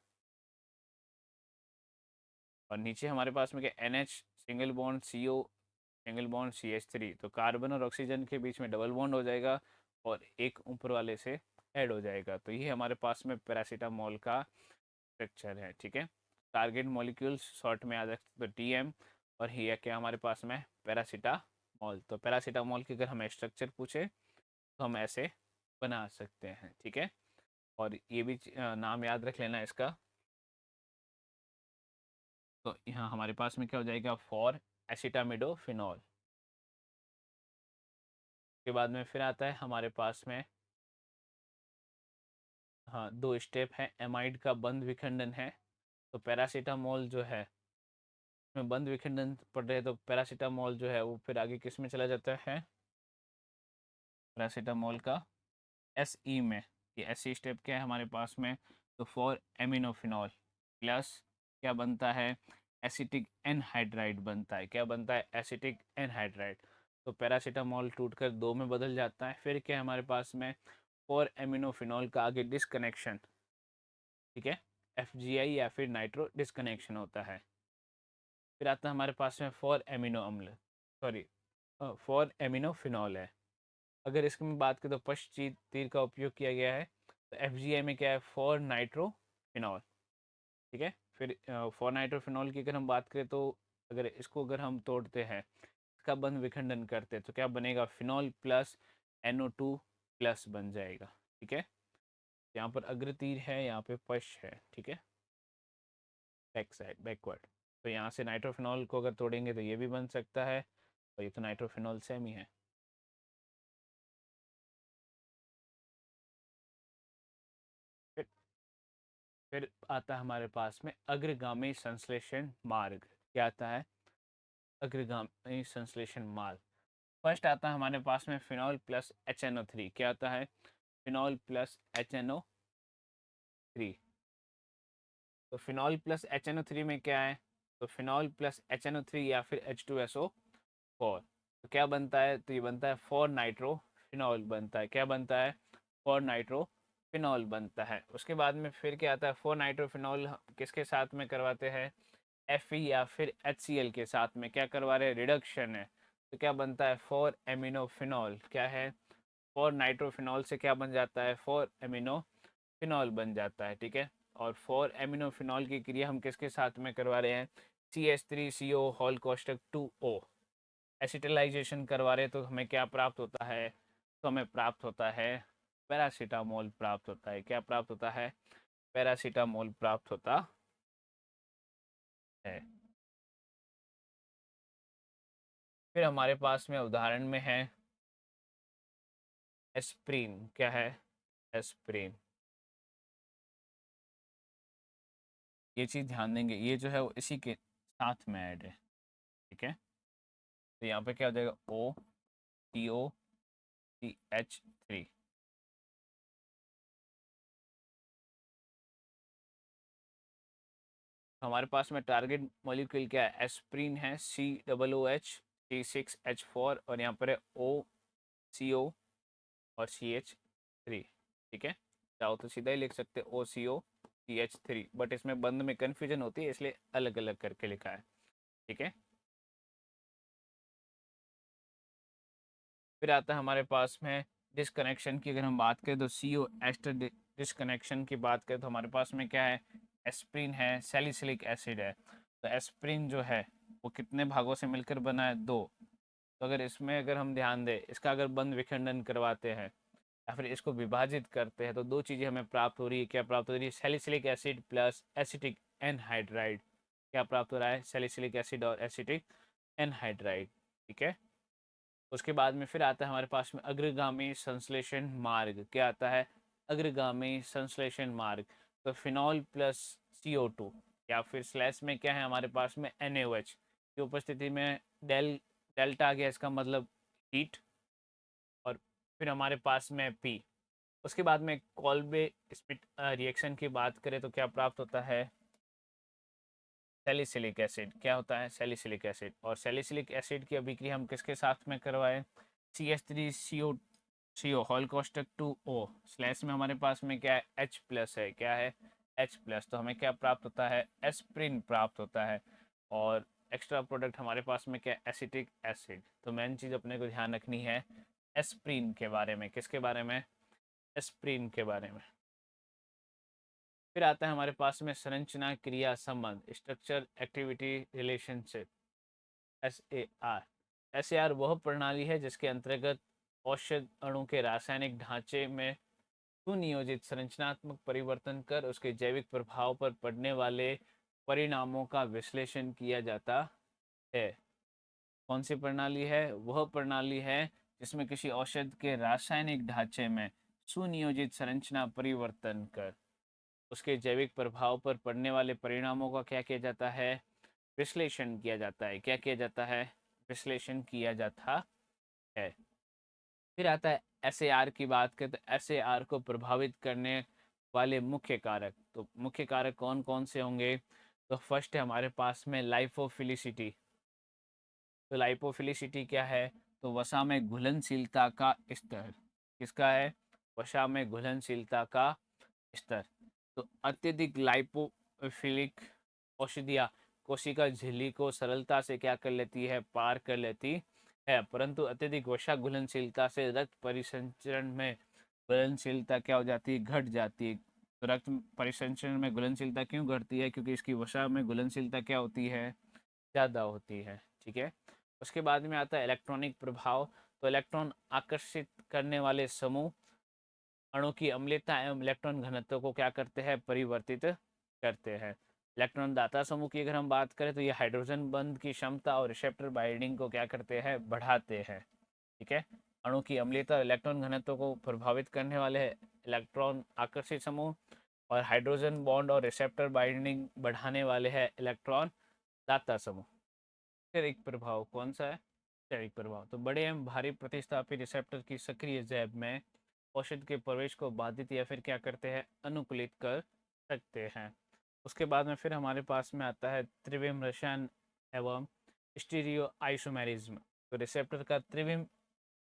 और नीचे हमारे पास में क्या? NH single bond CO single bond CH3। तो कार्बन और ऑक्सीजन के बीच में डबल बॉन्ड हो जाएगा और एक ऊपर वाले से ऐड हो जाएगा। तो ये हमारे पास में पैरासीटामोल का स्ट्रक्चर है। ठीक है, टारगेट मॉलिक्यूल्स शॉर्ट में याद रखते तो TM। और ये क्या हमारे पास में? पैरासीटामोल। तो पैरासीटामोल की अगर हमें स्ट्रक्चर पूछे तो हम ऐसे बना सकते हैं। ठीक है, और ये भी नाम याद रख लेना इसका। तो यहाँ हमारे पास में क्या हो जाएगा? फॉर एसिटामिडोफिनॉल। के बाद में फिर आता है हमारे पास में, हाँ, दो स्टेप है। एमाइड का बंध विखंडन है। तो पैरासीटामोल जो है में बंध विखंडन पढ़ रहे हैं, तो पैरासीटामोल जो है वो फिर आगे किस में चला जाता है? पैरासीटामोल का SE में। ये SE स्टेप क्या है हमारे पास में? तो फॉर एमिनोफिनॉल प्लस क्या बनता है? एसिटिक एनहाइड्राइड बनता है। क्या बनता है? Acetic anhydride. तो पैरासीटामोल टूटकर दो में बदल जाता है। फिर क्या है हमारे पास में? फॉर एमिनोफिनॉल का आगे डिस्कनेक्शन। ठीक है, FGI या फिर नाइट्रो डिस्कनेक्शन होता है। फिर आता है हमारे पास में फॉर एमिनो अम्ल, सॉरी, फॉर एमिनोफिनॉल है। अगर इसकी मैं बात करें तो पश्चिम तीर का उपयोग किया गया है। तो FGI में क्या है? For nitrophenol. ठीक है, फिर फॉर नाइट्रोफिनॉल की अगर हम बात करें तो अगर इसको अगर हम तोड़ते हैं, इसका बंध विखंडन करते हैं, तो क्या बनेगा? फिनॉल प्लस NO2 प्लस बन जाएगा। ठीक है, यहाँ पर अग्र तीर है, यहाँ पे पश है। ठीक है, बैक साइड बैकवर्ड। तो यहाँ से नाइट्रोफिनॉल को अगर तोड़ेंगे तो ये भी बन सकता है, और ये तो नाइट्रोफिनॉल सेम ही है। फिर फिर आता है हमारे पास में अग्रगामी संश्लेषण मार्ग। क्या आता है? अग्रगामी संश्लेषण मार्ग। फर्स्ट आता है हमारे पास में फिनॉल प्लस HNO3। क्या आता है? Phenol plus HNO3। तो फिनॉल प्लस HNO3 में क्या है? तो फिनॉल प्लस HNO3 या फिर H2SO4। तो क्या बनता है? तो ये बनता है 4 नाइट्रो फिनॉल बनता है। क्या बनता है? 4 नाइट्रो फिनॉल बनता है। उसके बाद में फिर क्या आता है? 4 नाइट्रो फिनॉल किसके साथ में करवाते हैं? Fe या फिर HCl के साथ में क्या करवा रहे हैं? रिडक्शन है। तो क्या बनता है? 4 एमिनो फिनॉल। क्या है? 4 नाइट्रोफिनॉल से क्या बन जाता है? 4 एमिनो फिनॉल बन जाता है। ठीक है। और 4 एमिनो फिनॉल की क्रिया हम किसके साथ में करवा रहे हैं? CH3CO होल कोष्टक 2O एसिटिलाइजेशन करवा रहे हैं। तो हमें क्या प्राप्त होता है? तो हमें प्राप्त होता है पैरासीटामोल प्राप्त होता है। क्या प्राप्त होता है? पैरासीटामोल प्राप्त होता है। फिर हमारे पास में उदाहरण में है एस्प्रिन। क्या है? एस्प्रिन। ये चीज़ ध्यान देंगे, ये जो है वो इसी के साथ में ऐड है। ठीक है। तो यहाँ पे क्या हो जाएगा? OCO CH3। हमारे पास में टारगेट मॉलिक्यूल क्या है? एस्प्रिन है, COOH C6H4, और यहाँ पर है OCO और CH3। ठीक है। चाहो तो सीधा ही लिख सकते OCO CH3, बट इसमें बंद में कन्फ्यूजन होती है, इसलिए अलग अलग करके लिखा है। ठीक है। फिर आता है हमारे पास में डिसकनेक्शन की। अगर हम बात करें तो CO एस्टर डिसकनेक्शन की बात करें तो हमारे पास में क्या है? एस्प्रिन है, सैलिसिलिक एसिड है। तो एस्प्रिन जो है वो कितने भागों से मिलकर बना है? 2। तो अगर इसमें अगर हम ध्यान दें, इसका अगर बंद विखंडन करवाते हैं या फिर इसको विभाजित करते हैं तो दो चीज़ें हमें प्राप्त हो रही है। क्या प्राप्त हो रही है? Salicylic acid plus acetic anhydride. क्या प्राप्त हो रहा है? सैलिसिलिक एसिड और एसिटिक एनहाइड्राइड। ठीक है। उसके बाद में फिर आता है हमारे पास में अग्रगामी संश्लेषण मार्ग। क्या आता है? अग्रगामी संश्लेषण मार्ग। तो फिनॉल प्लस CO2 या फिर स्लैश में क्या है हमारे पास में? NaOH की उपस्थिति में डेल्टा आ गया, इसका मतलब हीट। और फिर हमारे पास में P। उसके बाद में कॉल्बे स्पिट रिएक्शन की बात करें तो क्या प्राप्त होता है? Salicylic acid. क्या होता है? Salicylic acid. और सैलिसिलिक एसिड की अभिक्रिया हम किसके साथ में करवाएं? CH3CO होल कोष्टक 2O स्लैश में हमारे पास में क्या है? H प्लस है। क्या है? H plus. तो हमें क्या प्राप्त होता है? एस्प्रिन प्राप्त होता है। और एक्स्ट्रा प्रोडक्ट हमारे पास में क्या है? Acetic acid. तो मेन चीज़ अपने को ध्यान रखनी है एस्प्रिन के बारे में। किसके बारे में? एस्प्रिन के बारे में। फिर आता है हमारे पास में संरचना क्रिया संबंध, structure activity relationship, SAR। SAR वह प्रणाली है जिसके अंतर्गत औषध अणु के रासायनिक ढांचे में सुनियोजित संरचनात्मक परिवर्तन कर उसके जैविक प्रभाव पर पड़ने वाले परिणामों का विश्लेषण किया जाता है। कौन सी प्रणाली है? वह प्रणाली है जिसमें किसी औषध के रासायनिक ढांचे में सुनियोजित संरचना परिवर्तन कर उसके जैविक प्रभाव पर पड़ने वाले परिणामों का क्या किया जाता है? विश्लेषण किया जाता है। क्या किया जाता है? विश्लेषण किया जाता है। फिर आता है SAR की बात करें तो SAR को प्रभावित करने वाले मुख्य कारक। तो मुख्य कारक कौन कौन से होंगे? तो फर्स्ट है हमारे पास में लाइपोफिलिसिटी। तो लाइपोफिलिसिटी क्या है? तो वसा में घुलनशीलता का स्तर। किसका है? वसा में घुलनशीलता का स्तर। तो अत्यधिक लाइपोफिलिक औषधियाँ कोशिका झिल्ली को सरलता से क्या कर लेती है? पार कर लेती है। परंतु अत्यधिक वसा घुलनशीलता से रक्त परिसंचरण में घुलनशीलता क्या हो जाती है? घट जाती है। तो रक्त परिसंचरण में घुलनशीलता क्यों घटती है? क्योंकि इसकी वसा में घुलनशीलता क्या होती है? ज़्यादा होती है। ठीक है। उसके बाद में आता है इलेक्ट्रॉनिक प्रभाव। तो इलेक्ट्रॉन आकर्षित करने वाले समूह अणु की अम्लता एवं इलेक्ट्रॉन घनत्व को क्या करते हैं? परिवर्तित करते हैं। इलेक्ट्रॉन दाता समूह की अगर हम बात करें तो ये हाइड्रोजन बंध की क्षमता और रिसेप्टर बाइंडिंग को क्या करते हैं, बढ़ाते हैं। ठीक है, अणु की अम्लीयता और इलेक्ट्रॉन घनत्व को प्रभावित करने वाले इलेक्ट्रॉन आकर्षित समूह, और हाइड्रोजन बॉन्ड और रिसेप्टर बाइंडिंग बढ़ाने वाले हैं इलेक्ट्रॉन दाता समूह। स्टेरिक प्रभाव कौन सा है, स्टेरिक प्रभाव। तो बड़े एवं भारी प्रतिस्थापित रिसेप्टर की सक्रिय जैब में औषध के प्रवेश को बाधित या फिर क्या करते हैं, अनुकूलित कर सकते हैं। उसके बाद में फिर हमारे पास में आता है त्रिविम रसायन एवं स्टीरियो आइसोमेरिज्म। तो रिसेप्टर का त्रिविम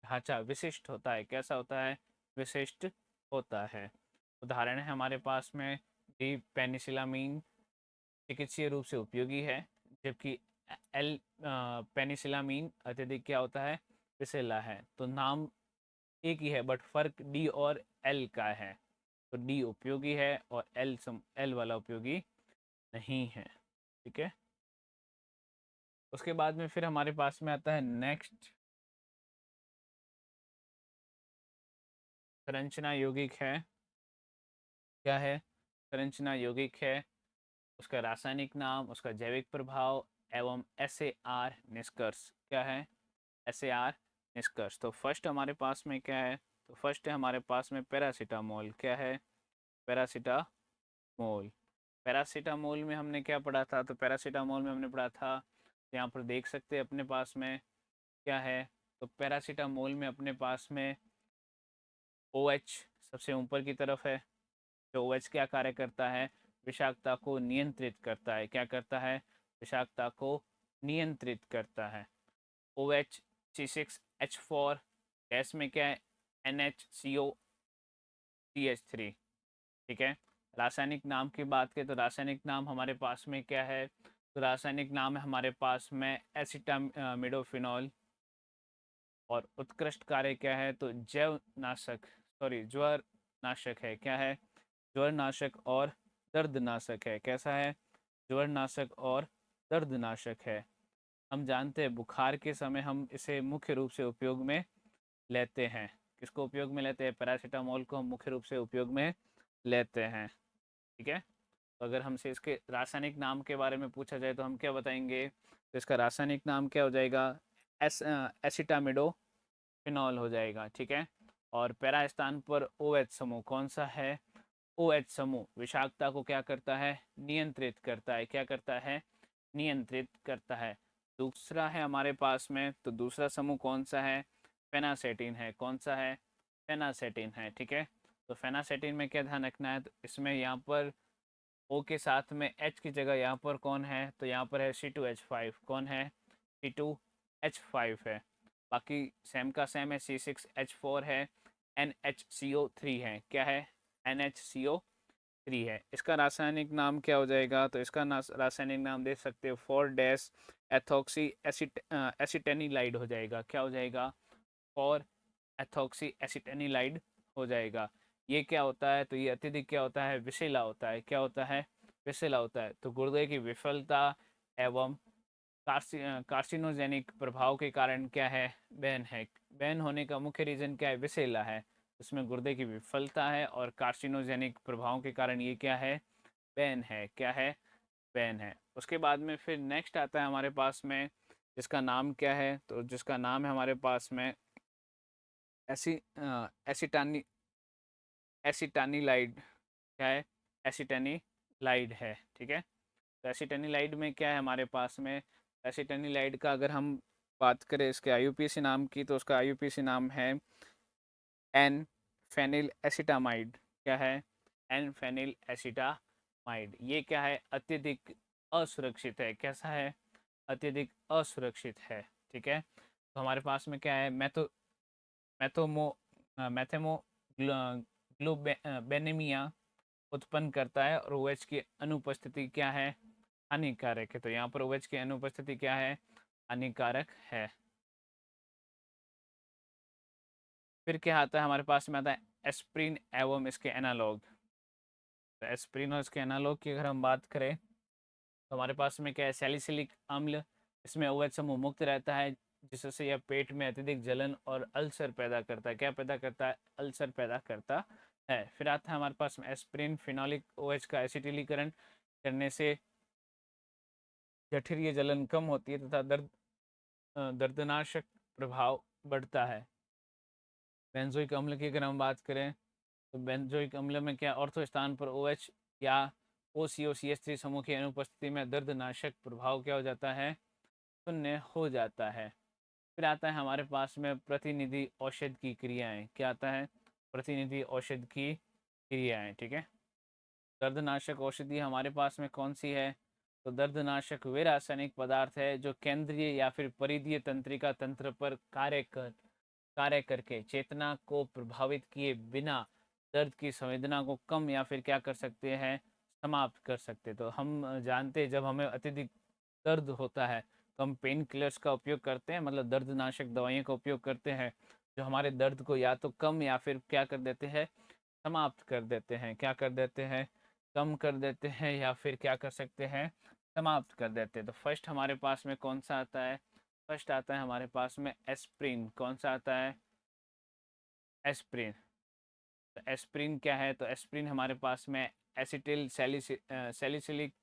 ढांचा विशिष्ट होता है, कैसा होता है, विशिष्ट होता है। उदाहरण है हमारे पास में डी पेनिसिलामीन चिकित्सीय रूप से उपयोगी है, जबकि एल पेनिसिलामीन अत्यधिक क्या होता है, विषैला है। तो नाम एक ही है बट फर्क डी और एल का है। तो डी उपयोगी है और एल वाला उपयोगी नहीं है। ठीक है, उसके बाद में फिर हमारे पास में आता है नेक्स्ट, संरचना यौगिक है। क्या है, संरचना यौगिक है, उसका रासायनिक नाम, उसका जैविक प्रभाव एवं एसएआर निष्कर्ष। क्या है, एसएआर निष्कर्ष। तो फर्स्ट हमारे पास में क्या है, तो फर्स्ट है हमारे पास में पैरासीटामोल। क्या है, पैरासीटामोल। पैरासीटामोल में हमने क्या पढ़ा था, तो पैरासीटामोल में हमने पढ़ा था, यहाँ पर देख सकते हैं अपने पास में क्या है, तो पैरासीटामोल में अपने पास में OH सबसे ऊपर की तरफ है। तो OH क्या कार्य करता है, विषाक्तता को नियंत्रित करता है। क्या करता है, विषाक्तता को नियंत्रित करता है। OH C6H4 गैस में क्या है, NHCOCH3। ठीक है, रासायनिक नाम की बात करें तो रासायनिक नाम हमारे पास में क्या है, तो रासायनिक नाम है हमारे पास में एसिटामिडोफिनॉल। और उत्कृष्ट कार्य क्या है, तो जैव नाशक, सॉरी ज्वर नाशक है। क्या है, ज्वर नाशक और दर्दनाशक है। कैसा है, ज्वर नाशक और दर्दनाशक है। हम जानते हैं बुखार के समय हम इसे मुख्य रूप से उपयोग में लेते हैं। किसको उपयोग में लेते हैं, पैरासीटामोल को हम मुख्य रूप से उपयोग में लेते हैं। ठीक है, तो अगर हमसे इसके रासायनिक नाम के बारे में पूछा जाए तो हम क्या बताएंगे, तो इसका रासायनिक नाम क्या हो जाएगा, एसिटामिडोफिनॉल हो जाएगा। ठीक है, और पैरा स्थान पर OH समूह कौन सा है, OH समूह विषाक्तता को क्या करता है, नियंत्रित करता है। क्या करता है, नियंत्रित करता है। दूसरा है हमारे पास में, तो दूसरा समूह कौन सा है, फेनासेटिन है। कौन सा है, फेनासेटिन है। ठीक है, तो फेनासेटिन में क्या ध्यान रखना है, तो इसमें यहाँ पर O के साथ में H की जगह यहाँ पर कौन है, तो यहाँ पर है C2H5। कौन है, C2H5 है। बाकी सेम का सेम है, C6H4 है, NHCO3 है। क्या है, NHCO3 है। इसका रासायनिक नाम क्या हो जाएगा, तो इसका रासायनिक नाम देख सकते हो 4 एथॉक्सी एसिटेनिलाइड हो जाएगा। क्या हो जाएगा, 4 एथॉक्सी हो जाएगा। ये क्या होता है, तो ये अत्यधिक क्या होता है, विषैला होता है। क्या होता है, विषैला होता है। तो गुर्दे की विफलता एवं कार्सिनोजेनिक प्रभाव के कारण क्या है, बैन है। बैन होने का मुख्य रीजन क्या है, विषैला है। उसमें गुर्दे की विफलता है और कार्सिनोजेनिक प्रभावों के कारण ये क्या है, बैन है। क्या है, बैन है। उसके बाद में फिर नेक्स्ट आता है हमारे पास में, जिसका नाम क्या है, तो जिसका नाम है हमारे पास में एसी एसिटानी एसिटानिलाइड। क्या है, एसिटानिलाइड है। ठीक है, तो एसिटानिलाइड में क्या है हमारे पास में, एसिटानिलाइड का अगर हम बात करें इसके IUPAC नाम की, तो उसका IUPAC नाम है एन फेनिल एसिटामाइड। क्या है, एन फेनिल एसिटामाइड। ये क्या है, अत्यधिक असुरक्षित है। कैसा है, अत्यधिक असुरक्षित है। ठीक है, तो हमारे पास में क्या है, मैथोमो मैथेमो ग्लोबेनेमिया उत्पन्न करता है, और OH की अनुपस्थिति क्या है, हानिकारक है। तो यहाँ पर OH की अनुपस्थिति क्या है, हानिकारक है। फिर क्या आता है हमारे पास में, आता है एस्प्रिन एवं इसके एनालॉग। तो एस्प्रिन और इसके एनालॉग की अगर हम बात करें तो हमारे पास में क्या है, सैलिसिलिक अम्ल। इसमें OH समूह मुक्त रहता है, जिससे यह पेट में अत्यधिक जलन और अल्सर पैदा करता है। क्या पैदा करता है, अल्सर पैदा करता है। फिर आता है हमारे पास में एस्प्रिन, फिनोलिक OH का एसिटिलीकरण करने से जठरीय जलन कम होती है तथा दर्दनाशक प्रभाव बढ़ता है। बेंजोइक अम्ल की अगर हम बात करें तो बेंजोइक अम्ल में क्या ऑर्थो स्थान पर OH या OCO-CH3 समूह की अनुपस्थिति में दर्दनाशक प्रभाव क्या हो जाता है, शून्य हो जाता है। फिर आता है हमारे पास में प्रतिनिधि औषध की क्रियाएं। क्या आता है? प्रतिनिधि औषध की क्रियाएं। ठीक है, दर्दनाशक औषधि हमारे पास में कौन सी है? तो दर्दनाशक वे रासायनिक पदार्थ है जो केंद्रीय या फिर परिधीय तंत्रिका तंत्र पर कार्य करके चेतना को प्रभावित किए बिना दर्द की संवेदना को कम या फिर क्या कर सकते हैं, समाप्त कर सकते। तो हम जानते हैं जब हमें अत्यधिक दर्द होता है तो हम पेन किलर्स का उपयोग करते हैं, मतलब दर्दनाशक दवाइयों का उपयोग करते हैं जो हमारे दर्द को या तो कम या फिर क्या कर देते हैं, समाप्त कर देते हैं। क्या कर देते हैं? कम कर देते हैं या फिर क्या कर सकते हैं, समाप्त कर देते हैं। तो फर्स्ट हमारे पास में कौन सा आता है? फर्स्ट आता है हमारे पास में एस्प्रिन। कौन सा आता है? एस्प्रिन। तो एस्प्रिन क्या है? तो एस्प्रिन हमारे पास में एसिटिल सैलिसिलिक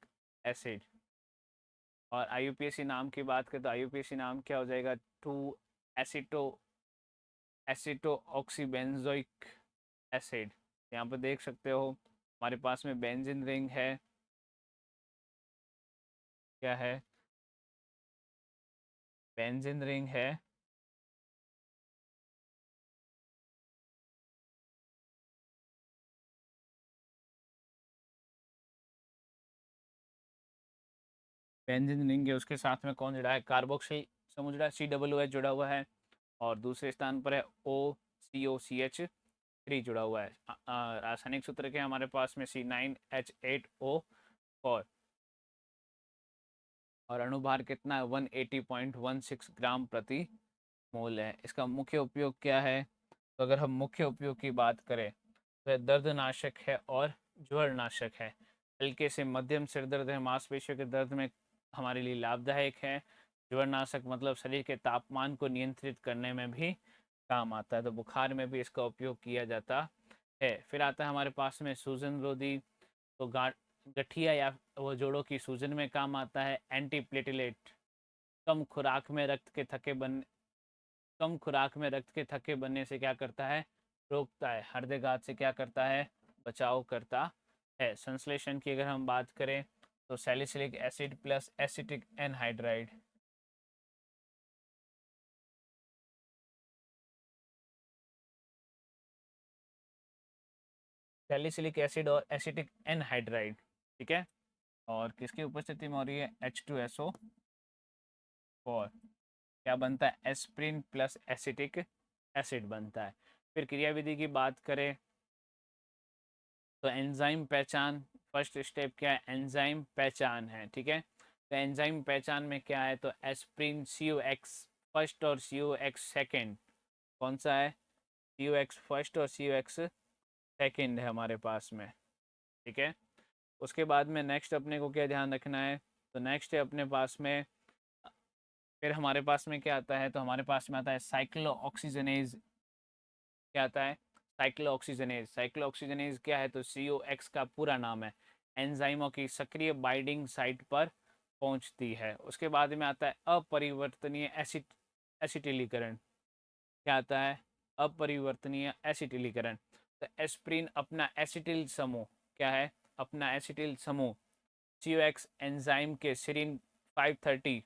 एसिड। और IUPAC नाम की बात करें तो IUPAC नाम क्या हो जाएगा? 2 एसिटो ऑक्सीबेंजोइक एसिड। यहाँ पर देख सकते हो हमारे पास में बेंजीन रिंग है। क्या है? बेंजीन रिंग है। बेंजीन रिंग है, उसके साथ में कौन जुड़ा है? कार्बोक्सिल समूह जुड़ा है, COOH जुड़ा हुआ है। और दूसरे स्थान पर है OCOCH3 जुड़ा हुआ है। रासायनिक सूत्र के हमारे पास में C9H8O4। और अणुभार कितना है? 180.16 ग्राम प्रति मोल है। इसका मुख्य उपयोग क्या है? तो अगर हम मुख्य उपयोग की बात करें तो दर्दनाशक है और ज्वरनाशक है। हल्के से मध्यम सिर दर्द है, मांसपेशियों के दर्द में हमारे लिए लाभदायक है। ज्वरनाशक मतलब शरीर के तापमान को नियंत्रित करने में भी काम आता है, तो बुखार में भी इसका उपयोग किया जाता है। फिर आता है हमारे पास में सूजन रोधी। तो गठिया या वो जोड़ों की सूजन में काम आता है। एंटीप्लेटलेट, कम खुराक में रक्त के थके बन कम खुराक में रक्त के थक्के बनने से क्या करता है? रोकता है। हृदयघात से क्या करता है? बचाव करता है। संश्लेषण की अगर हम बात करें तो salicylic acid plus acetic anhydride. Salicylic acid और एसिटिक एनहाइड्राइड। ठीक है, और किसकी उपस्थिति में हो रही है? H2SO4। क्या बनता है? एस्प्रिन प्लस एसिटिक एसिड बनता है। फिर क्रियाविधि की बात करें तो एंजाइम पहचान। फर्स्ट स्टेप क्या है? एंजाइम पहचान है। ठीक है, तो एंजाइम पहचान में क्या है? तो एस्प्रिन COX फर्स्ट और COX सेकेंड। कौन सा है? COX फर्स्ट और COX सेकेंड है हमारे पास में। ठीक है, उसके बाद में नेक्स्ट अपने को क्या ध्यान रखना है? तो नेक्स्ट है अपने पास में, फिर हमारे पास में क्या आता है? तो हमारे पास में आता है साइक्लो ऑक्सीजनेज। क्या आता है? Cyclo oxygenase. साइक्लो ऑक्सीजनेज क्या है? तो COX का पूरा नाम है। एंजाइमों की सक्रिय बाइंडिंग साइट पर पहुंचती है। उसके बाद में आता है अपरिवर्तनीय एसिटिलीकरण। क्या आता है? अपरिवर्तनीय एसिटिलीकरण। तो एस्प्रिन अपना एसिटिल समूह, क्या है? अपना एसिटिल समूह COX एंजाइम के सेरीन 530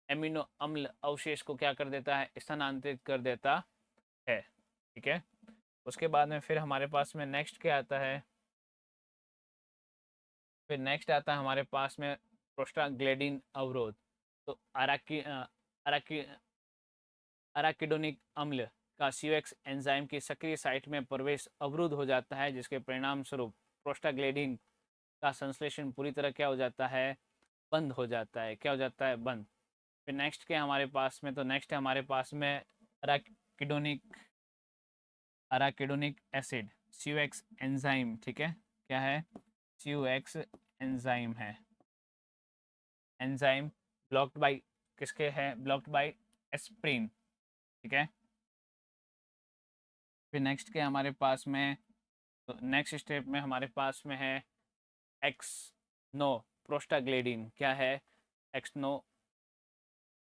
एमिनो अम्ल अवशेष को क्या कर देता है? स्थानांतरित कर देता है। ठीक है, उसके बाद में फिर हमारे पास में नेक्स्ट क्या आता है? फिर नेक्स्ट आता है हमारे पास में प्रोस्टाग्लैंडिन अवरोध। तो अराकी अराकिडोनिक अम्ल का COX एंजाइम की सक्रिय साइट में प्रवेश अवरुद्ध हो जाता है, जिसके परिणाम स्वरूप प्रोस्टाग्लैंडिन का संश्लेषण पूरी तरह क्या हो जाता है? बंद हो जाता है। क्या हो जाता है? बंद। फिर नेक्स्ट क्या हमारे पास में? तो नेक्स्ट है हमारे पास में अराकिडोनिक अराकिडोनिक एसिड COX एंजाइम। ठीक है, क्या है? COX एंजाइम है। एंजाइम ब्लॉक्ड बाय किसके है? Blocked by aspirin. ठीक है, फिर नेक्स्ट के हमारे पास में, तो नेक्स्ट स्टेप में हमारे पास में है एक्स नो प्रोस्टाग्लैंडिन, क्या है? Exynos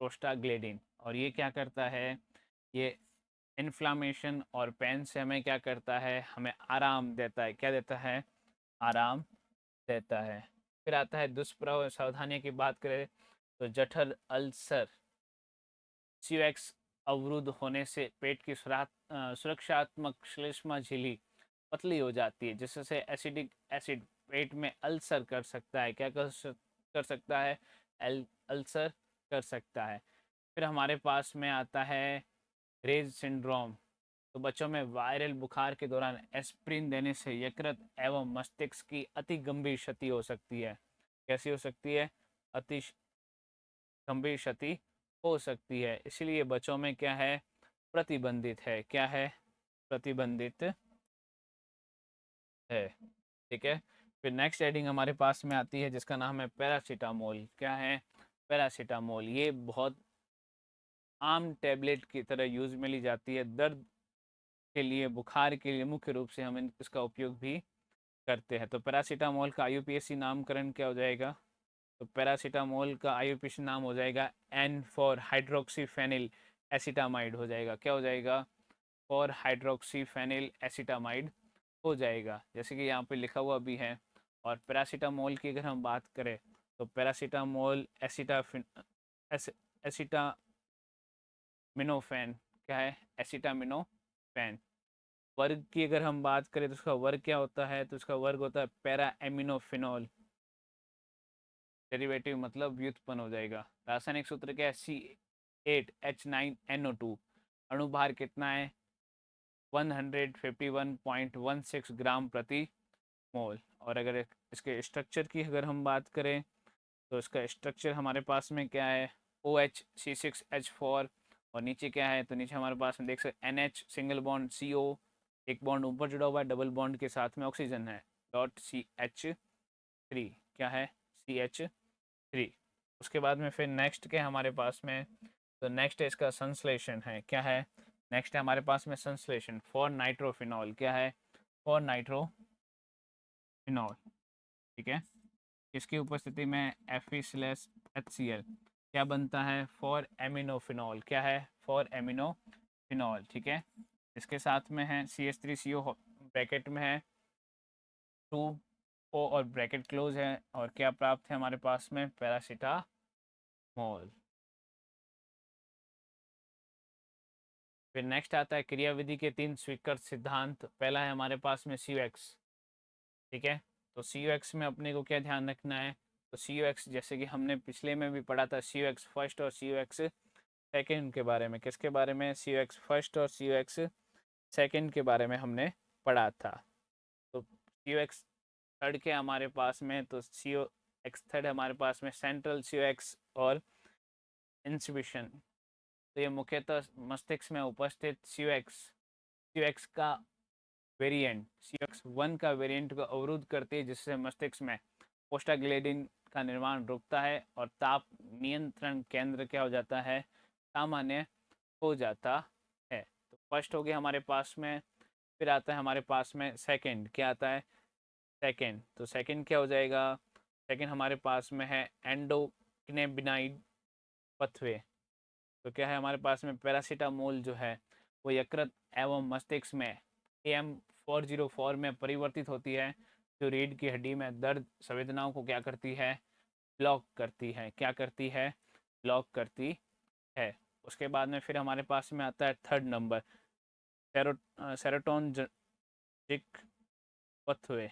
prostaglandin. और ये क्या करता है? ये इन्फ्लामेशन और पेन से हमें क्या करता है? हमें आराम देता है। क्या देता है? आराम देता है। फिर आता है दुष्प्रभाव सावधानी की बात करें तो जठर अल्सर, सीओएक्स अवरुद्ध होने से पेट की सुरक्षात्मक श्लेष्मा झिल्ली पतली हो जाती है, जिससे एसिडिक एसिड पेट में अल्सर कर सकता है। क्या कर सकता है? अल्सर कर सकता है। फिर हमारे पास में आता है रेज सिंड्रोम। तो बच्चों में वायरल बुखार के दौरान एस्प्रिन देने से यकृत एवं मस्तिष्क की अति गंभीर क्षति हो सकती है। कैसी हो सकती है? अति गंभीर क्षति हो सकती है। इसलिए बच्चों में क्या है? प्रतिबंधित है। क्या है? प्रतिबंधित है। ठीक है। फिर नेक्स्ट हेडिंग हमारे पास में आती है जिसका नाम है पैरासीटामोल। क्या है? पैरासीटामोल। ये बहुत आम टैबलेट की तरह यूज में ली जाती है। दर्द के लिए, बुखार के लिए मुख्य रूप से हम इसका उपयोग भी करते हैं। तो पैरासीटामोल का आईयूपीएसी नामकरण क्या हो जाएगा? तो पैरासीटामोल का आईयूपीएसी नाम हो जाएगा एन फॉर हाइड्रोक्सीफेनिल एसिटामाइड हो जाएगा। क्या हो जाएगा? फॉर हाइड्रोक्सीफेनिल एसिटामाइड हो जाएगा, जैसे कि यहाँ पे लिखा हुआ भी है। और पैरासीटामोल की अगर हम बात करें तो पैरासीटामोल एस, एसिटामिनोफेन। क्या है? एसिटामिनोफेन। वर्ग की अगर हम बात करें तो उसका वर्ग क्या होता है? तो उसका वर्ग होता है पैरा एमिनोफिनॉल। डेरिवेटिव मतलब व्युत्पन्न हो जाएगा। रासायनिक सूत्र क्या है? C8H9NO2। अणुभार कितना है? 151.16 ग्राम प्रति मोल। और अगर इसके स्ट्रक्चर की अगर हम बात करें तो इसका स्ट्रक्चर हमारे पास में क्या है? OH, C6H4। और नीचे क्या है? तो नीचे हमारे पास में देख सकते NH सिंगल बॉन्ड, CO एक बॉन्ड ऊपर जुड़ा हुआ है, डबल बॉन्ड के साथ में ऑक्सीजन है, डॉट CH3। क्या है? CH3। उसके बाद में फिर नेक्स्ट क्या है हमारे पास में? तो नेक्स्ट है इसका संश्लेषण है। क्या है? नेक्स्ट है हमारे पास में संश्लेषण फॉर नाइट्रोफिनॉल। क्या है? For nitrophenol. ठीक है। इसकी उपस्थिति में Fe/HCl क्या बनता है? For aminophenol. क्या है? For aminophenol. ठीक है। इसके साथ में है CH3CO ब्रैकेट में है 2O और ब्रैकेट क्लोज है। और क्या प्राप्त है हमारे पास में? पैरासीटामोल। फिर नेक्स्ट आता है क्रियाविधि के 3 स्वीकृत सिद्धांत। पहला है हमारे पास में COX। ठीक है। तो COX में अपने को क्या ध्यान रखना है? तो COX जैसे कि हमने पिछले में भी पढ़ा था, COX फर्स्ट और COX सेकेंड के बारे में। किसके बारे में? COX फर्स्ट और COX सेकेंड के बारे में हमने पढ़ा था। तो COX थर्ड के हमारे पास में, तो COX थर्ड हमारे पास में सेंट्रल COX और इंसिबिशन। तो ये मुख्यतः मस्तिष्क में उपस्थित COX का वेरिएंट, COX1 का वेरिएंट को अवरुद्ध करती है, जिससे मस्तिष्क में प्रोस्टाग्लैंडिन का निर्माण रुकता है और ताप नियंत्रण केंद्र क्या हो जाता है? सामान्य हो जाता है। तो फर्स्ट हो गया हमारे पास में। फिर आता है हमारे पास में सेकंड। क्या आता है? सेकंड। तो सेकंड क्या हो जाएगा? सेकंड हमारे पास में है एंडोक्नेबिनाइड पथवे। तो क्या है हमारे पास में? पैरासीटामोल जो है वो यकृत एवं मस्तिष्क में AM404 में परिवर्तित होती है, जो रीढ़ की हड्डी में दर्द संवेदनाओं को क्या करती है? ब्लॉक करती है। क्या करती है? ब्लॉक करती है। उसके बाद में फिर हमारे पास में आता है थर्ड नंबर, सेरोटोनर्जिक पथवे।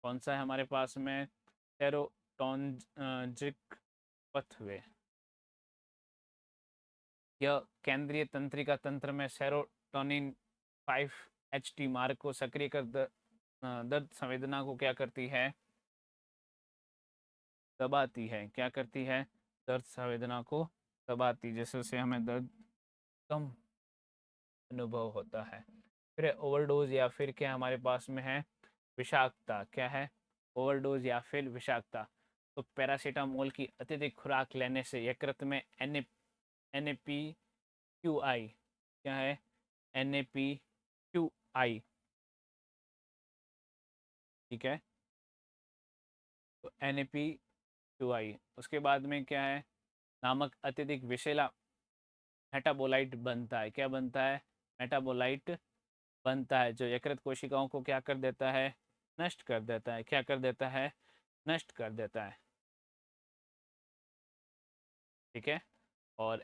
कौन सा है हमारे पास में? सेरोटोनर्जिक पथवे। यह केंद्रीय तंत्रिका तंत्र में सेरोटोनिन 5HT मार्ग को सक्रिय कर दर्द संवेदना को क्या करती है? दबाती है। क्या करती है? दर्द संवेदना को दबाती, जिससे हमें दर्द कम अनुभव होता है। फिर ओवरडोज या फिर क्या हमारे पास में है? विषाक्तता। क्या है? ओवरडोज या फिर विषाक्तता। तो पैरासीटामोल की अत्यधिक खुराक लेने से यकृत में NAPQI। क्या है? NAPQI। ठीक है। तो NaPQI। उसके बाद में क्या है, नामक अत्यधिक विषैला मेटाबोलाइट बनता है। क्या बनता है? मेटाबोलाइट बनता है, जो यकृत कोशिकाओं को क्या कर देता है? नष्ट कर देता है। क्या कर देता है? नष्ट कर देता है। ठीक है। और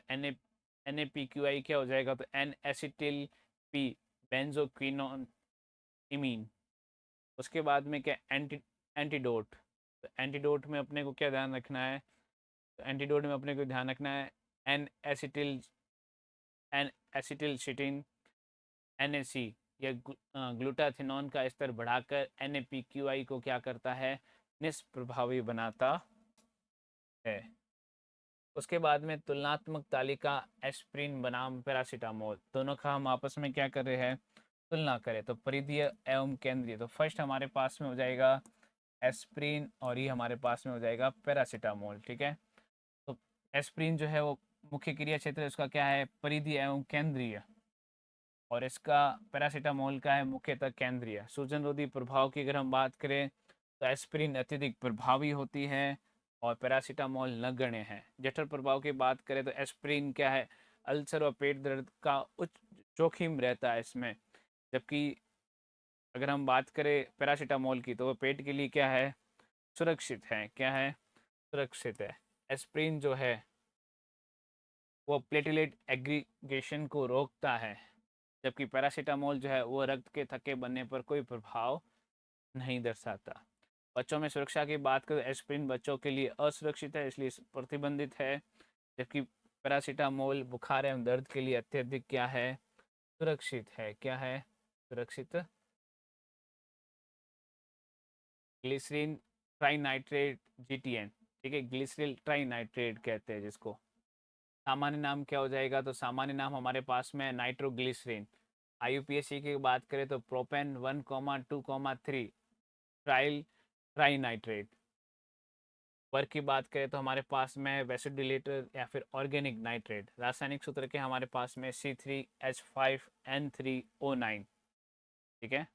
NaPQI क्या हो जाएगा? तो N acetyl P benzoquinone imine. उसके बाद में क्या? एंटीडोट। तो एंटीडोट में अपने को क्या ध्यान रखना है? तो एंटीडोट में अपने को ध्यान रखना है एन एसिटिल एन एसिटिलसिटिन NaC, या ग्लूटाथिनोन का स्तर बढ़ाकर NaPQI को क्या करता है? निष्प्रभावी बनाता है। उसके बाद में तुलनात्मक तालिका एस्प्रिन बनाम पैरासीटामोल, दोनों का हम आपस में क्या कर रहे हैं? तुलना करें। तो परिधीय एवं केंद्रीय, तो फर्स्ट हमारे पास में हो जाएगा एस्प्रिन और ये हमारे पास में हो जाएगा पैरासीटामोल। ठीक है। तो एस्प्रिन जो है वो मुख्य क्रिया क्षेत्र उसका क्या है? परिधीय एवं केंद्रीय। और इसका पैरासीटामोल का है मुख्यतः केंद्रीय। सूजन रोधी प्रभाव की अगर हम बात करें तो एस्प्रिन अत्यधिक प्रभावी होती है और पैरासीटामोल नगण्य है। जठर प्रभाव की बात करें तो एस्प्रिन क्या है? अल्सर और पेट दर्द का उच्च जोखिम रहता है इसमें। जबकि अगर हम बात करें पैरासीटामोल की तो वो पेट के लिए क्या है? सुरक्षित है। क्या है? सुरक्षित है। एस्प्रिन जो है वो प्लेटलेट एग्रीगेशन को रोकता है, जबकि पैरासीटामोल जो है वो रक्त के थक्के बनने पर कोई प्रभाव नहीं दर्शाता। बच्चों में सुरक्षा की बात करें तो एस्प्रिन बच्चों के लिए असुरक्षित है, इसलिए प्रतिबंधित है। जबकि पैरासीटामोल बुखार एवं दर्द के लिए अत्यधिक क्या है? सुरक्षित है। क्या है? सुरक्षित। Glycerin trinitrate GTN। ठीक है, ग्लिसरीन ट्राइनाइट्रेट कहते हैं जिसको। सामान्य नाम क्या हो जाएगा? तो सामान्य नाम हमारे पास में नाइट्रोग्लिसरीन। IUPAC की बात करें तो प्रोपेन 1,2,3 ट्राइल ट्राइनाइट्रेट। वर्क की बात करें तो हमारे पास में वेसोडिलेटर या फिर ऑर्गेनिक नाइट्रेट। रासायनिक सूत्र के हमारे पास में C3H5N3O9। ठीक है।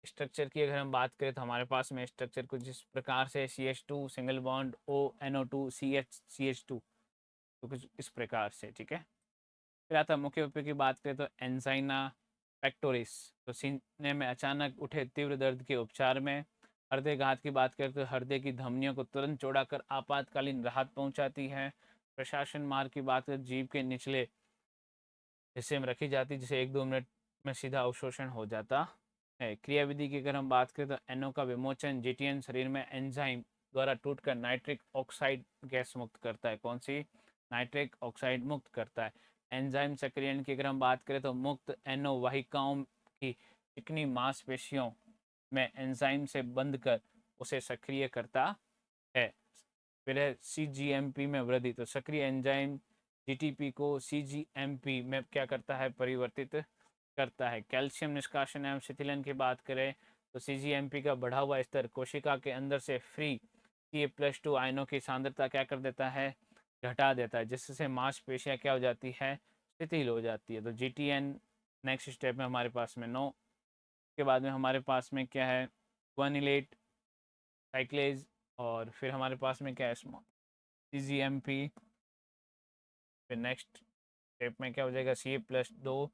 स्ट्रक्चर की अगर हम बात करें तो हमारे पास में स्ट्रक्चर कुछ इस प्रकार से CH2 single bond ONO2 CH2, तो कुछ इस प्रकार से। ठीक है। फिर आता मुख्य उपयोग की बात करें तो एंजाइना पेक्टोरिस, तो सीने में अचानक उठे तीव्र दर्द के उपचार में। हृदय घात की बात करें तो हृदय की धमनियों को तुरंत चौड़ा कर आपातकालीन राहत पहुंचाती है। प्रशासन मार्ग की बात करें जीभ के निचले हिस्से में रखी जाती है, जिसे 1-2 मिनट में सीधा अवशोषण हो जाता है। क्रियाविधि की अगर हम बात करें तो NO का विमोचन GTN शरीर में एंजाइम द्वारा टूटकर नाइट्रिक ऑक्साइड गैस मुक्त करता है। कौन सी? नाइट्रिक ऑक्साइड मुक्त करता है। एंजाइम सक्रियण की अगर हम बात करें तो मुक्त NO वाहिकाओं की चिकनी मांसपेशियों में एंजाइम से बंध कर उसे सक्रिय करता है। फिर है CGMP में वृद्धि, तो सक्रिय एंजाइम GTP को CGMP में क्या करता है? परिवर्तित करता है। कैल्शियम निष्कासन एवं शिथिलन की बात करें तो CGMP का बढ़ा हुआ स्तर कोशिका के अंदर से फ्री Ca+2 आयनों की सांद्रता क्या कर देता है? घटा देता है, जिससे मांसपेशियां क्या हो जाती है? शिथिल हो जाती है। तो GTN नेक्स्ट स्टेप में हमारे पास में 9 के बाद में हमारे पास में क्या है? गुआनिलेट साइक्लेज। और फिर हमारे पास में क्या है? CGMP। फिर नेक्स्ट स्टेप में क्या हो जाएगा? Ca+2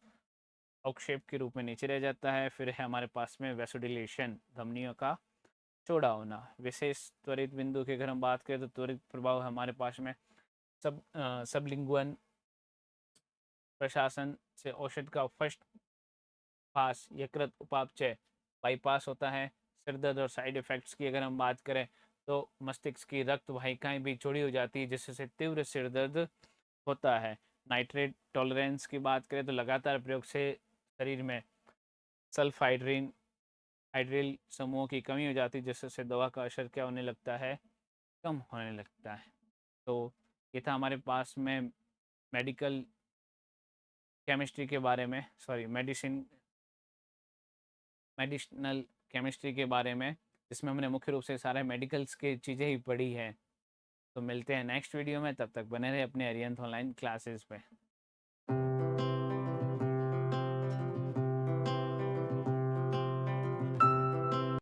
अवक्षेप के रूप में नीचे रह जाता है। फिर है हमारे पास में वेसोडिलेशन, धमनियों का चौड़ा होना। विशेष त्वरित बिंदु की अगर हम बात करें तो त्वरित प्रभाव हमारे पास में सबलिंगुअल प्रशासन से औषध का फर्स्ट पास यकृत उपापचय बाईपास होता है। सिरदर्द और साइड इफ़ेक्ट्स की अगर हम बात करें तो मस्तिष्क की रक्त वाहिकाएं भी चौड़ी हो जाती है, जिससे तीव्र सिरदर्द होता है। नाइट्रेट टॉलरेंस की बात करें तो लगातार प्रयोग से शरीर में सल्फाइड्रिन हाइड्रिल समूहों की कमी हो जाती है, जिससे दवा का असर क्या होने लगता है? कम होने लगता है। तो ये था हमारे पास में मेडिकल केमिस्ट्री के बारे में, सॉरी मेडिसिनल केमिस्ट्री के बारे में, जिसमें हमने मुख्य रूप से सारे मेडिकल्स की चीज़ें ही पढ़ी है। तो मिलते हैं नेक्स्ट वीडियो में, तब तक बने रहे अपने अरियंत ऑनलाइन क्लासेस पे।